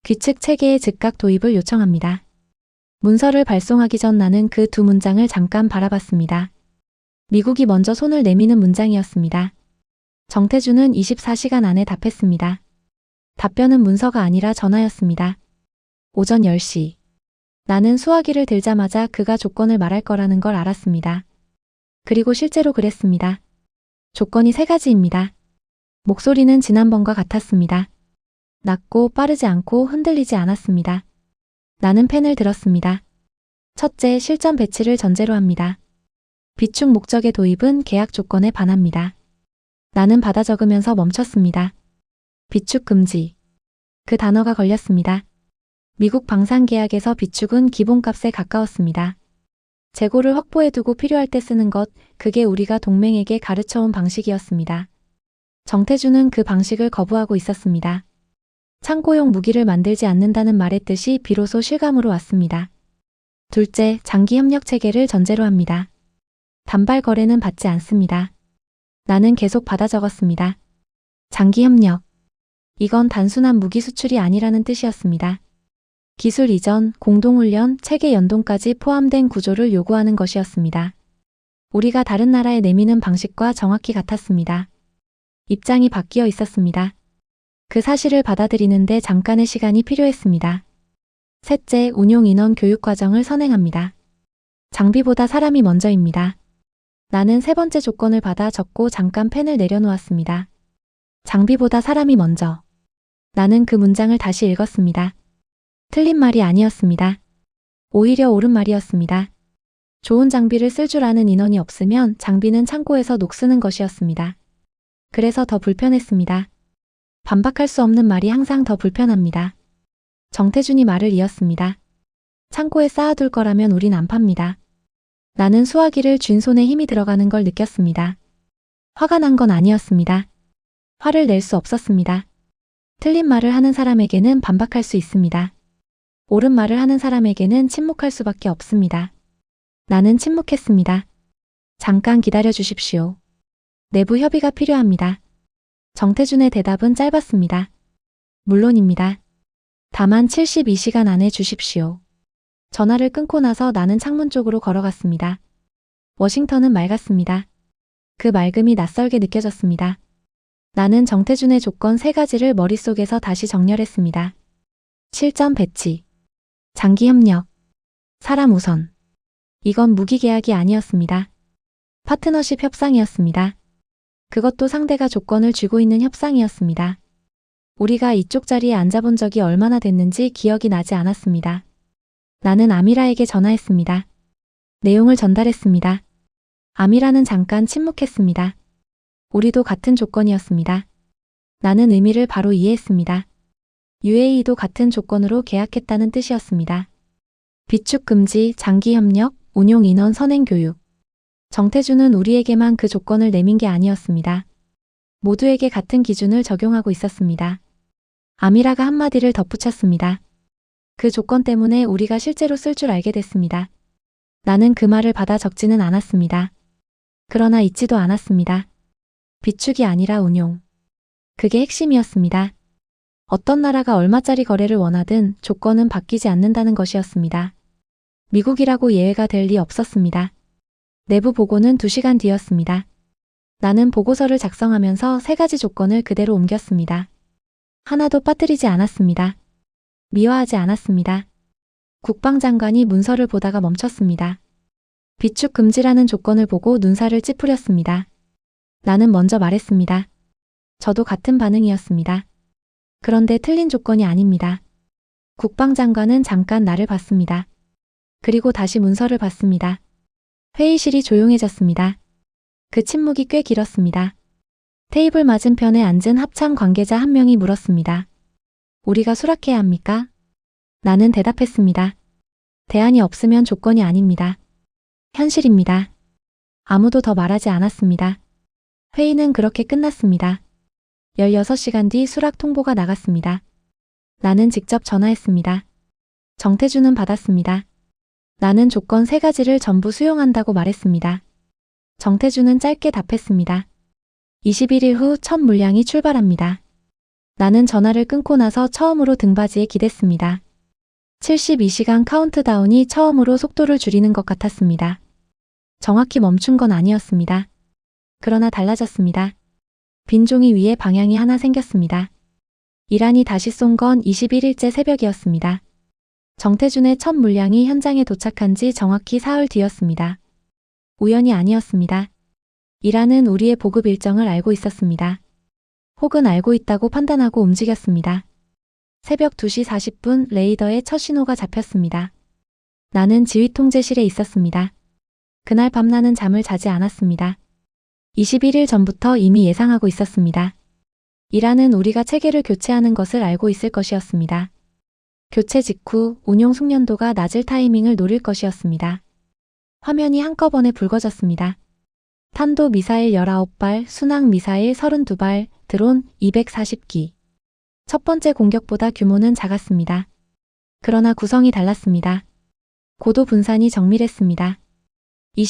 A: 귀측 체계의 즉각 도입을 요청합니다. 문서를 발송하기 전 나는 그 두 문장을 잠깐 바라봤습니다. 미국이 먼저 손을 내미는 문장이었습니다. 정태준은 24시간 안에 답했습니다. 답변은 문서가 아니라 전화였습니다. 오전 10시. 나는 수화기를 들자마자 그가 조건을 말할 거라는 걸 알았습니다. 그리고 실제로 그랬습니다. 조건이 3가지입니다. 목소리는 지난번과 같았습니다. 낮고 빠르지 않고 흔들리지 않았습니다. 나는 펜을 들었습니다. 첫째, 실전 배치를 전제로 합니다. 비축 목적의 도입은 계약 조건에 반합니다. 나는 받아 적으면서 멈췄습니다. 비축 금지. 그 단어가 걸렸습니다. 미국 방산 계약에서 비축은 기본값에 가까웠습니다. 재고를 확보해두고 필요할 때 쓰는 것, 그게 우리가 동맹에게 가르쳐온 방식이었습니다. 정태준은 그 방식을 거부하고 있었습니다. 창고용 무기를 만들지 않는다는 말의 뜻이 비로소 실감으로 왔습니다. 둘째, 장기 협력 체계를 전제로 합니다. 단발 거래는 받지 않습니다. 나는 계속 받아 적었습니다. 장기 협력. 이건 단순한 무기 수출이 아니라는 뜻이었습니다. 기술 이전, 공동훈련, 체계 연동까지 포함된 구조를 요구하는 것이었습니다. 우리가 다른 나라에 내미는 방식과 정확히 같았습니다. 입장이 바뀌어 있었습니다. 그 사실을 받아들이는데 잠깐의 시간이 필요했습니다. 셋째, 운용 인원 교육 과정을 선행합니다. 장비보다 사람이 먼저입니다. 나는 3번째 조건을 받아 적고 잠깐 펜을 내려놓았습니다. 장비보다 사람이 먼저. 나는 그 문장을 다시 읽었습니다. 틀린 말이 아니었습니다. 오히려 옳은 말이었습니다. 좋은 장비를 쓸 줄 아는 인원이 없으면 장비는 창고에서 녹쓰는 것이었습니다. 그래서 더 불편했습니다. 반박할 수 없는 말이 항상 더 불편합니다. 정태준이 말을 이었습니다. 창고에 쌓아둘 거라면 우린 안 팝니다. 나는 수화기를 쥔 손에 힘이 들어가는 걸 느꼈습니다. 화가 난 건 아니었습니다. 화를 낼 수 없었습니다. 틀린 말을 하는 사람에게는 반박할 수 있습니다. 옳은 말을 하는 사람에게는 침묵할 수밖에 없습니다. 나는 침묵했습니다. 잠깐 기다려 주십시오. 내부 협의가 필요합니다. 정태준의 대답은 짧았습니다. 물론입니다. 다만 72시간 안에 주십시오. 전화를 끊고 나서 나는 창문 쪽으로 걸어갔습니다. 워싱턴은 맑았습니다. 그 맑음이 낯설게 느껴졌습니다. 나는 정태준의 조건 3가지를 머릿속에서 다시 정렬했습니다. 실전 배치, 장기 협력, 사람 우선. 이건 무기 계약이 아니었습니다. 파트너십 협상이었습니다. 그것도 상대가 조건을 쥐고 있는 협상이었습니다. 우리가 이쪽 자리에 앉아본 적이 얼마나 됐는지 기억이 나지 않았습니다. 나는 아미라에게 전화했습니다. 내용을 전달했습니다. 아미라는 잠깐 침묵했습니다. 우리도 같은 조건이었습니다. 나는 의미를 바로 이해했습니다. UAE도 같은 조건으로 계약했다는 뜻이었습니다. 비축 금지, 장기 협력, 운용 인원 선행 교육. 정태준은 우리에게만 그 조건을 내민 게 아니었습니다. 모두에게 같은 기준을 적용하고 있었습니다. 아미라가 한마디를 덧붙였습니다. 그 조건 때문에 우리가 실제로 쓸 줄 알게 됐습니다. 나는 그 말을 받아 적지는 않았습니다. 그러나 잊지도 않았습니다. 비축이 아니라 운용. 그게 핵심이었습니다. 어떤 나라가 얼마짜리 거래를 원하든 조건은 바뀌지 않는다는 것이었습니다. 미국이라고 예외가 될 리 없었습니다. 내부 보고는 2시간 뒤였습니다. 나는 보고서를 작성하면서 3가지 조건을 그대로 옮겼습니다. 하나도 빠뜨리지 않았습니다. 미화하지 않았습니다. 국방장관이 문서를 보다가 멈췄습니다. 비축 금지라는 조건을 보고 눈살을 찌푸렸습니다. 나는 먼저 말했습니다. 저도 같은 반응이었습니다. 그런데 틀린 조건이 아닙니다. 국방장관은 잠깐 나를 봤습니다. 그리고 다시 문서를 봤습니다. 회의실이 조용해졌습니다. 그 침묵이 꽤 길었습니다. 테이블 맞은편에 앉은 합참 관계자 한 명이 물었습니다. 우리가 수락해야 합니까? 나는 대답했습니다. 대안이 없으면 조건이 아닙니다. 현실입니다. 아무도 더 말하지 않았습니다. 회의는 그렇게 끝났습니다. 16시간 뒤 수락 통보가 나갔습니다. 나는 직접 전화했습니다. 정태준은 받았습니다. 나는 조건 3가지를 전부 수용한다고 말했습니다. 정태준은 짧게 답했습니다. 21일 후 첫 물량이 출발합니다. 나는 전화를 끊고 나서 처음으로 등받이에 기댔습니다. 72시간 카운트다운이 처음으로 속도를 줄이는 것 같았습니다. 정확히 멈춘 건 아니었습니다. 그러나 달라졌습니다. 빈 종이 위에 방향이 하나 생겼습니다. 이란이 다시 쏜 건 21일째 새벽이었습니다. 정태준의 첫 물량이 현장에 도착한 지 정확히 사흘 뒤였습니다. 우연이 아니었습니다. 이란은 우리의 보급 일정을 알고 있었습니다. 혹은 알고 있다고 판단하고 움직였습니다. 새벽 2시 40분 레이더에 첫 신호가 잡혔습니다. 나는 지휘통제실에 있었습니다. 그날 밤 나는 잠을 자지 않았습니다. 21일 전부터 이미 예상하고 있었습니다. 이란은 우리가 체계를 교체하는 것을 알고 있을 것이었습니다. 교체 직후 운용 숙련도가 낮을 타이밍을 노릴 것이었습니다. 화면이 한꺼번에 붉어졌습니다. 탄도 미사일 19발, 순항 미사일 32발, 드론 240기. 첫 번째 공격보다 규모는 작았습니다. 그러나 구성이 달랐습니다. 고도 분산이 정밀했습니다.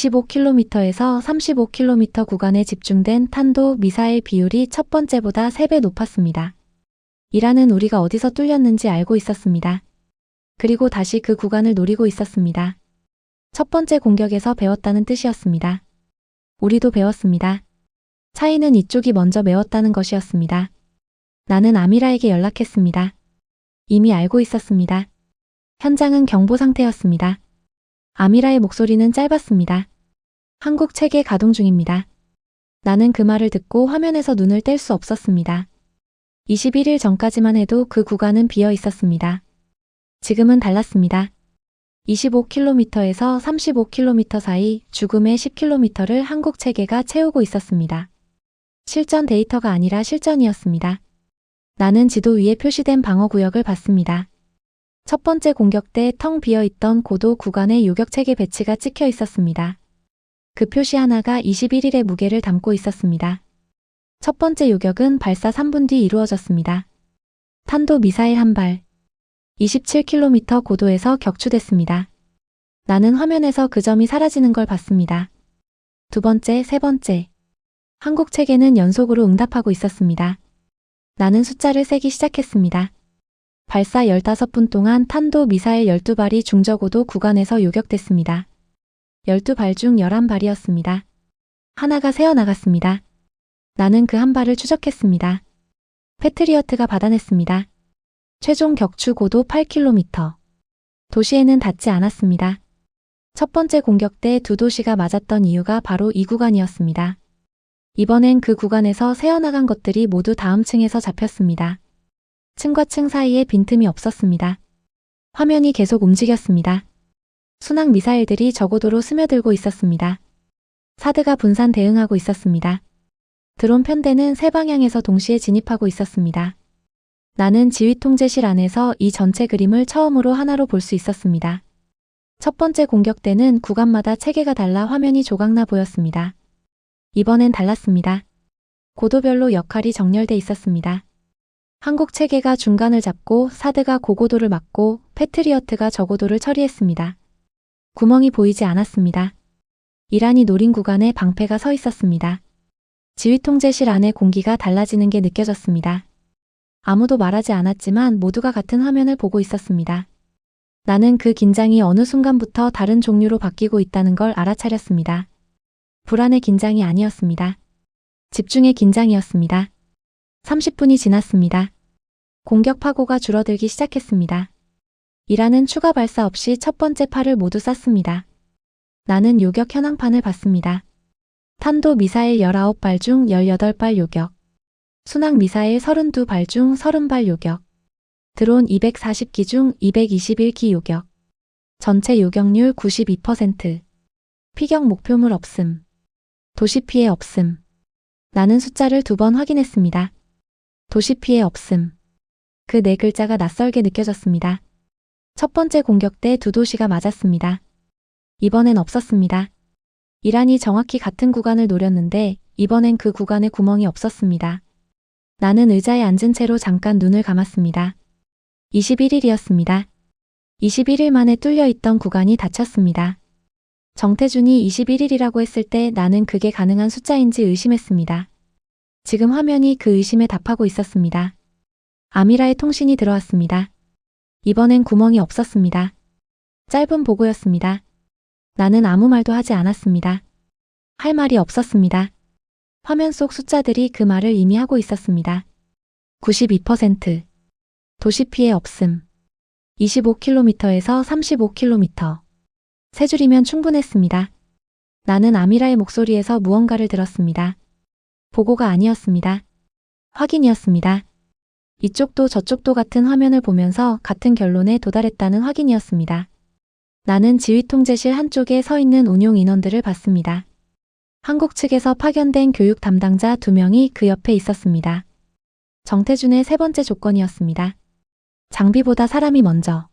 A: 25km에서 35km 구간에 집중된 탄도 미사일 비율이 첫 번째보다 3배 높았습니다. 이란은 우리가 어디서 뚫렸는지 알고 있었습니다. 그리고 다시 그 구간을 노리고 있었습니다. 첫 번째 공격에서 배웠다는 뜻이었습니다. 우리도 배웠습니다. 차이는 이쪽이 먼저 메웠다는 것이었습니다. 나는 아미라에게 연락했습니다. 이미 알고 있었습니다. 현장은 경보 상태였습니다. 아미라의 목소리는 짧았습니다. 한국 체계 가동 중입니다. 나는 그 말을 듣고 화면에서 눈을 뗄 수 없었습니다. 21일 전까지만 해도 그 구간은 비어 있었습니다. 지금은 달랐습니다. 25km에서 35km 사이 죽음의 10km를 한국 체계가 채우고 있었습니다. 실전 데이터가 아니라 실전이었습니다. 나는 지도 위에 표시된 방어구역을 봤습니다. 첫 번째 공격 때 텅 비어있던 고도 구간에 요격체계 배치가 찍혀 있었습니다. 그 표시 하나가 21일의 무게를 담고 있었습니다. 첫 번째 요격은 발사 3분 뒤 이루어졌습니다. 탄도 미사일 한 발. 27km 고도에서 격추됐습니다. 나는 화면에서 그 점이 사라지는 걸 봤습니다. 두 번째, 세 번째. 한국 체계는 연속으로 응답하고 있었습니다. 나는 숫자를 세기 시작했습니다. 발사 15분 동안 탄도 미사일 12발이 중저고도 구간에서 요격됐습니다. 12발 중 11발이었습니다. 하나가 새어나갔습니다. 나는 그 한 발을 추적했습니다. 패트리어트가 받아냈습니다. 최종 격추 고도 8km. 도시에는 닿지 않았습니다. 첫 번째 공격 때 두 도시가 맞았던 이유가 바로 이 구간이었습니다. 이번엔 그 구간에서 새어나간 것들이 모두 다음 층에서 잡혔습니다. 층과 층 사이에 빈틈이 없었습니다. 화면이 계속 움직였습니다. 순항 미사일들이 저고도로 스며들고 있었습니다. 사드가 분산 대응하고 있었습니다. 드론 편대는 세 방향에서 동시에 진입하고 있었습니다. 나는 지휘통제실 안에서 이 전체 그림을 처음으로 하나로 볼 수 있었습니다. 첫 번째 공격 때는 구간마다 체계가 달라 화면이 조각나 보였습니다. 이번엔 달랐습니다. 고도별로 역할이 정렬돼 있었습니다. 한국 체계가 중간을 잡고 사드가 고고도를 막고 패트리어트가 저고도를 처리했습니다. 구멍이 보이지 않았습니다. 이란이 노린 구간에 방패가 서 있었습니다. 지휘통제실 안의 공기가 달라지는 게 느껴졌습니다. 아무도 말하지 않았지만 모두가 같은 화면을 보고 있었습니다. 나는 그 긴장이 어느 순간부터 다른 종류로 바뀌고 있다는 걸 알아차렸습니다. 불안의 긴장이 아니었습니다. 집중의 긴장이었습니다. 30분이 지났습니다. 공격 파고가 줄어들기 시작했습니다. 이란은 추가 발사 없이 첫 번째 팔을 모두 쐈습니다. 나는 요격 현황판을 봤습니다. 탄도 미사일 19발 중 18발 요격. 순항 미사일 32발 중 30발 요격. 드론 240기 중 221기 요격. 전체 요격률 92%. 피격 목표물 없음. 도시 피해 없음. 나는 숫자를 2번 확인했습니다. 도시 피해 없음. 그 네 글자가 낯설게 느껴졌습니다. 첫 번째 공격 때 두 도시가 맞았습니다. 이번엔 없었습니다. 이란이 정확히 같은 구간을 노렸는데 이번엔 그 구간에 구멍이 없었습니다. 나는 의자에 앉은 채로 잠깐 눈을 감았습니다. 21일이었습니다. 21일 만에 뚫려 있던 구간이 닫혔습니다. 정태준이 21일이라고 했을 때 나는 그게 가능한 숫자인지 의심했습니다. 지금 화면이 그 의심에 답하고 있었습니다. 아미라의 통신이 들어왔습니다. 이번엔 구멍이 없었습니다. 짧은 보고였습니다. 나는 아무 말도 하지 않았습니다. 할 말이 없었습니다. 화면 속 숫자들이 그 말을 이미 하고 있었습니다. 92%. 도시 피해 없음. 25km에서 35km. 세 줄이면 충분했습니다. 나는 아미라의 목소리에서 무언가를 들었습니다. 보고가 아니었습니다. 확인이었습니다. 이쪽도 저쪽도 같은 화면을 보면서 같은 결론에 도달했다는 확인이었습니다. 나는 지휘통제실 한쪽에 서 있는 운용 인원들을 봤습니다. 한국 측에서 파견된 교육 담당자 2명이 그 옆에 있었습니다. 정태준의 세 번째 조건이었습니다. 장비보다 사람이 먼저.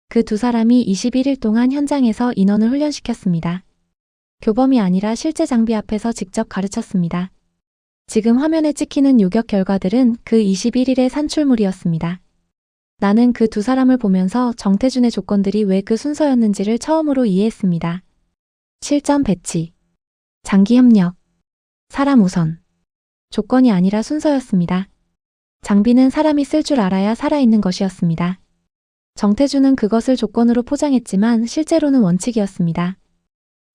A: 그 두 사람이 21일 동안 현장에서 인원을 훈련시켰습니다. 교범이 아니라 실제 장비 앞에서 직접 가르쳤습니다. 지금 화면에 찍히는 요격 결과들은 그 21일의 산출물이었습니다. 나는 그 두 사람을 보면서 정태준의 조건들이 왜 그 순서였는지를 처음으로 이해했습니다. 실전 배치, 장기 협력, 사람 우선. 조건이 아니라 순서였습니다. 장비는 사람이 쓸 줄 알아야 살아있는 것이었습니다. 정태준은 그것을 조건으로 포장했지만 실제로는 원칙이었습니다.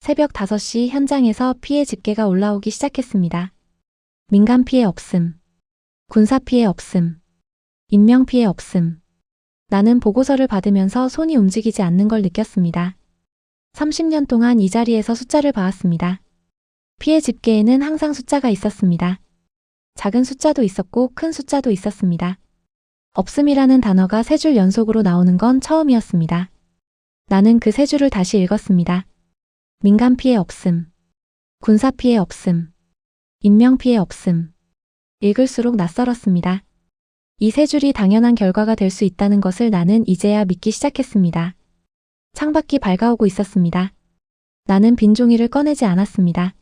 A: 새벽 5시 현장에서 피해 집계가 올라오기 시작했습니다. 민간 피해 없음. 군사 피해 없음. 인명 피해 없음. 나는 보고서를 받으면서 손이 움직이지 않는 걸 느꼈습니다. 30년 동안 이 자리에서 숫자를 봐왔습니다. 피해 집계에는 항상 숫자가 있었습니다. 작은 숫자도 있었고 큰 숫자도 있었습니다. 없음이라는 단어가 3줄 연속으로 나오는 건 처음이었습니다. 나는 그 3줄을 다시 읽었습니다. 민간 피해 없음. 군사 피해 없음. 인명 피해 없음. 읽을수록 낯설었습니다. 이 3줄이 당연한 결과가 될 수 있다는 것을 나는 이제야 믿기 시작했습니다. 창밖이 밝아오고 있었습니다. 나는 빈 종이를 꺼내지 않았습니다.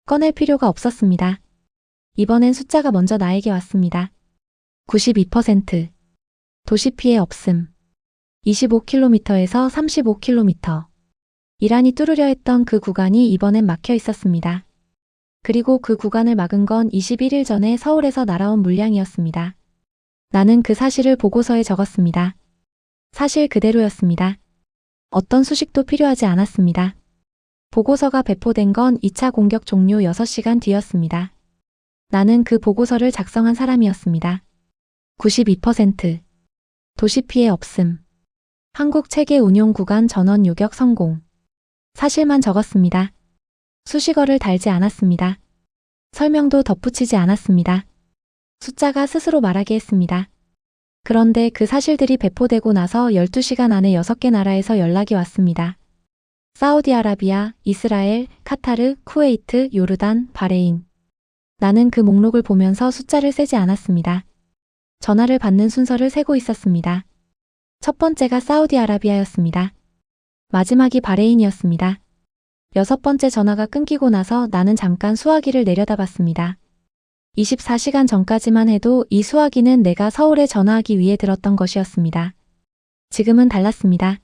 A: 꺼낼 필요가 없었습니다. 이번엔 숫자가 먼저 나에게 왔습니다. 92%. 도시 피해 없음. 25km에서 35km. 이란이 뚫으려 했던 그 구간이 이번엔 막혀 있었습니다. 그리고 그 구간을 막은 건 21일 전에 서울에서 날아온 물량이었습니다. 나는 그 사실을 보고서에 적었습니다. 사실 그대로였습니다. 어떤 수식도 필요하지 않았습니다. 보고서가 배포된 건 2차 공격 종료 6시간 뒤였습니다. 나는 그 보고서를 작성한 사람이었습니다. 92%. 도시 피해 없음. 한국 체계 운용 구간 전원 요격 성공. 사실만 적었습니다. 수식어를 달지 않았습니다. 설명도 덧붙이지 않았습니다. 숫자가 스스로 말하게 했습니다. 그런데 그 사실들이 배포되고 나서 12시간 안에 6개 나라에서 연락이 왔습니다. 사우디아라비아, 이스라엘, 카타르, 쿠웨이트, 요르단, 바레인. 나는 그 목록을 보면서 숫자를 세지 않았습니다. 전화를 받는 순서를 세고 있었습니다. 첫 번째가 사우디아라비아였습니다. 마지막이 바레인이었습니다. 6번째 전화가 끊기고 나서 나는 잠깐 수화기를 내려다봤습니다. 24시간 전까지만 해도 이 수화기는 내가 서울에 전화하기 위해 들었던 것이었습니다. 지금은 달랐습니다.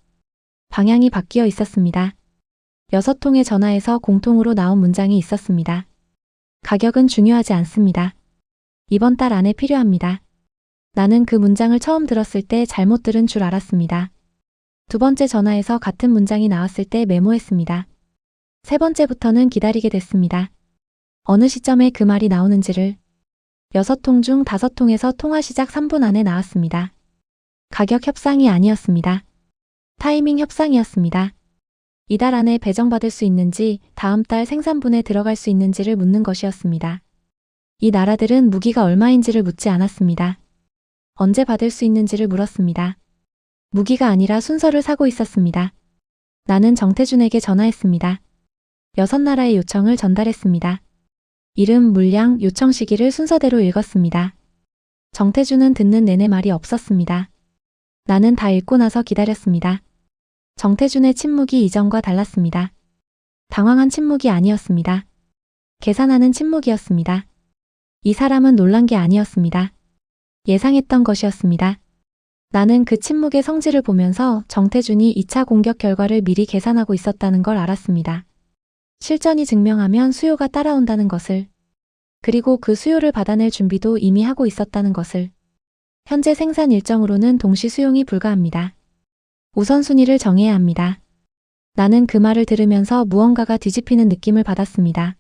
A: 방향이 바뀌어 있었습니다. 6통의 전화에서 공통으로 나온 문장이 있었습니다. 가격은 중요하지 않습니다. 이번 달 안에 필요합니다. 나는 그 문장을 처음 들었을 때 잘못 들은 줄 알았습니다. 두 번째 전화에서 같은 문장이 나왔을 때 메모했습니다. 세 번째부터는 기다리게 됐습니다. 어느 시점에 그 말이 나오는지를. 6통 중 5통에서 통화 시작 3분 안에 나왔습니다. 가격 협상이 아니었습니다. 타이밍 협상이었습니다. 이달 안에 배정받을 수 있는지, 다음 달 생산분에 들어갈 수 있는지를 묻는 것이었습니다. 이 나라들은 무기가 얼마인지를 묻지 않았습니다. 언제 받을 수 있는지를 물었습니다. 무기가 아니라 순서를 사고 있었습니다. 나는 정태준에게 전화했습니다. 6나라의 요청을 전달했습니다. 이름, 물량, 요청 시기를 순서대로 읽었습니다. 정태준은 듣는 내내 말이 없었습니다. 나는 다 읽고 나서 기다렸습니다. 정태준의 침묵이 이전과 달랐습니다. 당황한 침묵이 아니었습니다. 계산하는 침묵이었습니다. 이 사람은 놀란 게 아니었습니다. 예상했던 것이었습니다. 나는 그 침묵의 성질을 보면서 정태준이 2차 공격 결과를 미리 계산하고 있었다는 걸 알았습니다. 실전이 증명하면 수요가 따라온다는 것을, 그리고 그 수요를 받아낼 준비도 이미 하고 있었다는 것을. 현재 생산 일정으로는 동시 수용이 불가합니다. 우선순위를 정해야 합니다. 나는 그 말을 들으면서 무언가가 뒤집히는 느낌을 받았습니다.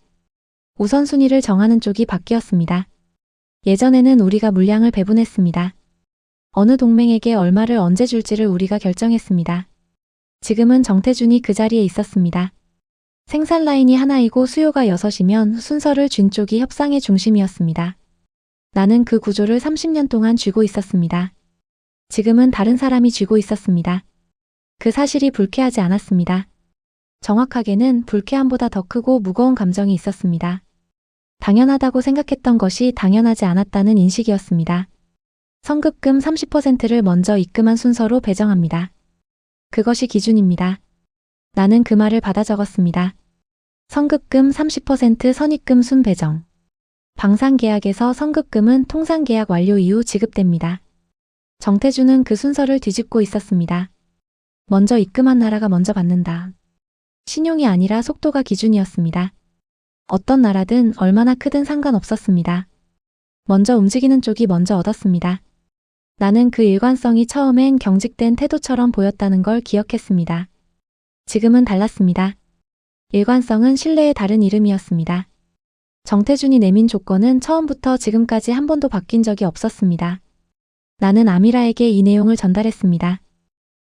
A: 우선순위를 정하는 쪽이 바뀌었습니다. 예전에는 우리가 물량을 배분했습니다. 어느 동맹에게 얼마를 언제 줄지를 우리가 결정했습니다. 지금은 정태준이 그 자리에 있었습니다. 생산 라인이 하나이고 수요가 6이면 순서를 쥔 쪽이 협상의 중심이었습니다. 나는 그 구조를 30년 동안 쥐고 있었습니다. 지금은 다른 사람이 쥐고 있었습니다. 그 사실이 불쾌하지 않았습니다. 정확하게는 불쾌함보다 더 크고 무거운 감정이 있었습니다. 당연하다고 생각했던 것이 당연하지 않았다는 인식이었습니다. 성급금 30%를 먼저 입금한 순서로 배정합니다. 그것이 기준입니다. 나는 그 말을 받아 적었습니다. 성급금 30% 선입금 순 배정. 방산계약에서 성급금은 통상계약 완료 이후 지급됩니다. 정태준은 그 순서를 뒤집고 있었습니다. 먼저 입금한 나라가 먼저 받는다. 신용이 아니라 속도가 기준이었습니다. 어떤 나라든 얼마나 크든 상관없었습니다. 먼저 움직이는 쪽이 먼저 얻었습니다. 나는 그 일관성이 처음엔 경직된 태도처럼 보였다는 걸 기억했습니다. 지금은 달랐습니다. 일관성은 신뢰의 다른 이름이었습니다. 정태준이 내민 조건은 처음부터 지금까지 한 번도 바뀐 적이 없었습니다. 나는 아미라에게 이 내용을 전달했습니다.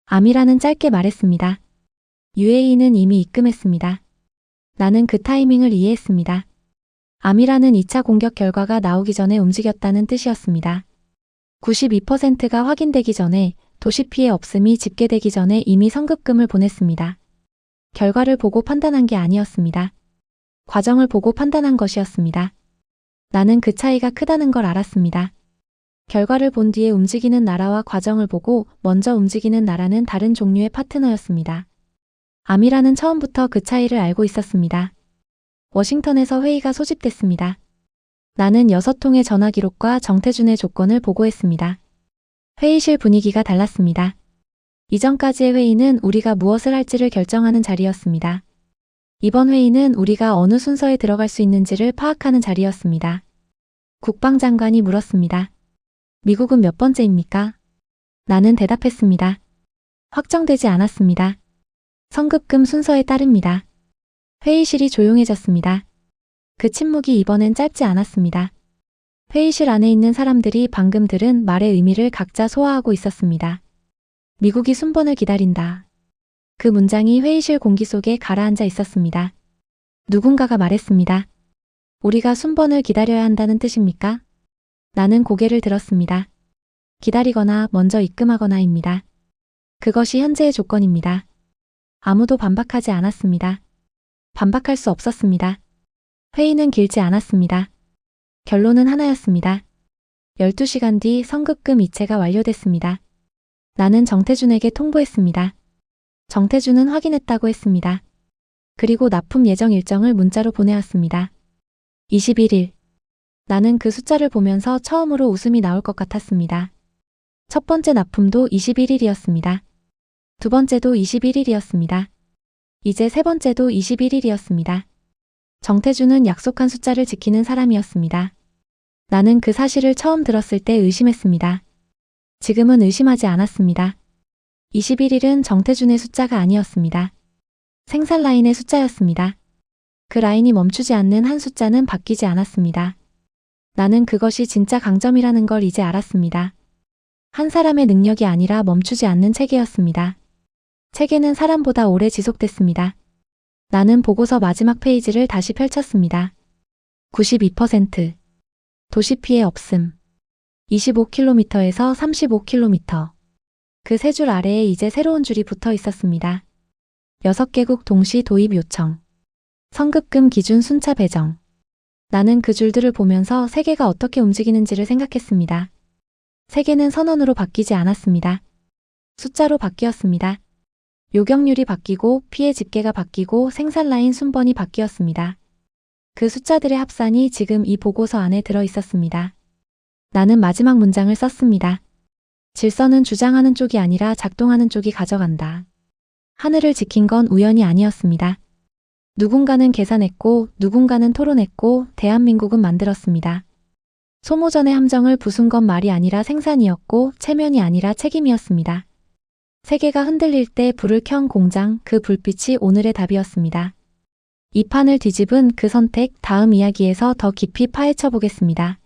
A: 아미라는 짧게 말했습니다. UAE는 이미 입금했습니다. 나는 그 타이밍을 이해했습니다. 아미라는 2차 공격 결과가 나오기 전에 움직였다는 뜻이었습니다. 92%가 확인되기 전에, 도시 피해 없음이 집계되기 전에 이미 성급금을 보냈습니다. 결과를 보고 판단한 게 아니었습니다. 과정을 보고 판단한 것이었습니다. 나는 그 차이가 크다는 걸 알았습니다. 결과를 본 뒤에 움직이는 나라와 과정을 보고 먼저 움직이는 나라는 다른 종류의 파트너였습니다. 아미라는 처음부터 그 차이를 알고 있었습니다. 워싱턴에서 회의가 소집됐습니다. 나는 6통의 전화 기록과 정태준의 조건을 보고했습니다. 회의실 분위기가 달랐습니다. 이전까지의 회의는 우리가 무엇을 할지를 결정하는 자리였습니다. 이번 회의는 우리가 어느 순서에 들어갈 수 있는지를 파악하는 자리였습니다. 국방장관이 물었습니다. 미국은 몇 번째입니까? 나는 대답했습니다. 확정되지 않았습니다. 성급금 순서에 따릅니다. 회의실이 조용해졌습니다. 그 침묵이 이번엔 짧지 않았습니다. 회의실 안에 있는 사람들이 방금 들은 말의 의미를 각자 소화하고 있었습니다. 미국이 순번을 기다린다. 그 문장이 회의실 공기 속에 가라앉아 있었습니다. 누군가가 말했습니다. 우리가 순번을 기다려야 한다는 뜻입니까? 나는 고개를 들었습니다. 기다리거나 먼저 입금하거나입니다. 그것이 현재의 조건입니다. 아무도 반박하지 않았습니다. 반박할 수 없었습니다. 회의는 길지 않았습니다. 결론은 하나였습니다. 12시간 뒤 성급금 이체가 완료됐습니다. 나는 정태준에게 통보했습니다. 정태준은 확인했다고 했습니다. 그리고 납품 예정 일정을 문자로 보내왔습니다. 21일. 나는 그 숫자를 보면서 처음으로 웃음이 나올 것 같았습니다. 첫 번째 납품도 21일이었습니다. 두 번째도 21일이었습니다. 이제 세 번째도 21일이었습니다. 정태준은 약속한 숫자를 지키는 사람이었습니다. 나는 그 사실을 처음 들었을 때 의심했습니다. 지금은 의심하지 않았습니다. 21일은 정태준의 숫자가 아니었습니다. 생산 라인의 숫자였습니다. 그 라인이 멈추지 않는 한 숫자는 바뀌지 않았습니다. 나는 그것이 진짜 강점이라는 걸 이제 알았습니다. 한 사람의 능력이 아니라 멈추지 않는 체계였습니다. 체계는 사람보다 오래 지속됐습니다. 나는 보고서 마지막 페이지를 다시 펼쳤습니다. 92%. 도시 피해 없음. 25km에서 35km. 그 세 줄 아래에 이제 새로운 줄이 붙어 있었습니다. 6개국 동시 도입 요청. 성급금 기준 순차 배정. 나는 그 줄들을 보면서 세계가 어떻게 움직이는지를 생각했습니다. 세계는 선언으로 바뀌지 않았습니다. 숫자로 바뀌었습니다. 요격률이 바뀌고 피해 집계가 바뀌고 생산 라인 순번이 바뀌었습니다. 그 숫자들의 합산이 지금 이 보고서 안에 들어 있었습니다. 나는 마지막 문장을 썼습니다. 질서는 주장하는 쪽이 아니라 작동하는 쪽이 가져간다. 하늘을 지킨 건 우연이 아니었습니다. 누군가는 계산했고 누군가는 토론했고 대한민국은 만들었습니다. 소모전의 함정을 부순 건 말이 아니라 생산이었고 체면이 아니라 책임이었습니다. 세계가 흔들릴 때 불을 켠 공장, 그 불빛이 오늘의 답이었습니다. 이 판을 뒤집은 그 선택, 다음 이야기에서 더 깊이 파헤쳐 보겠습니다.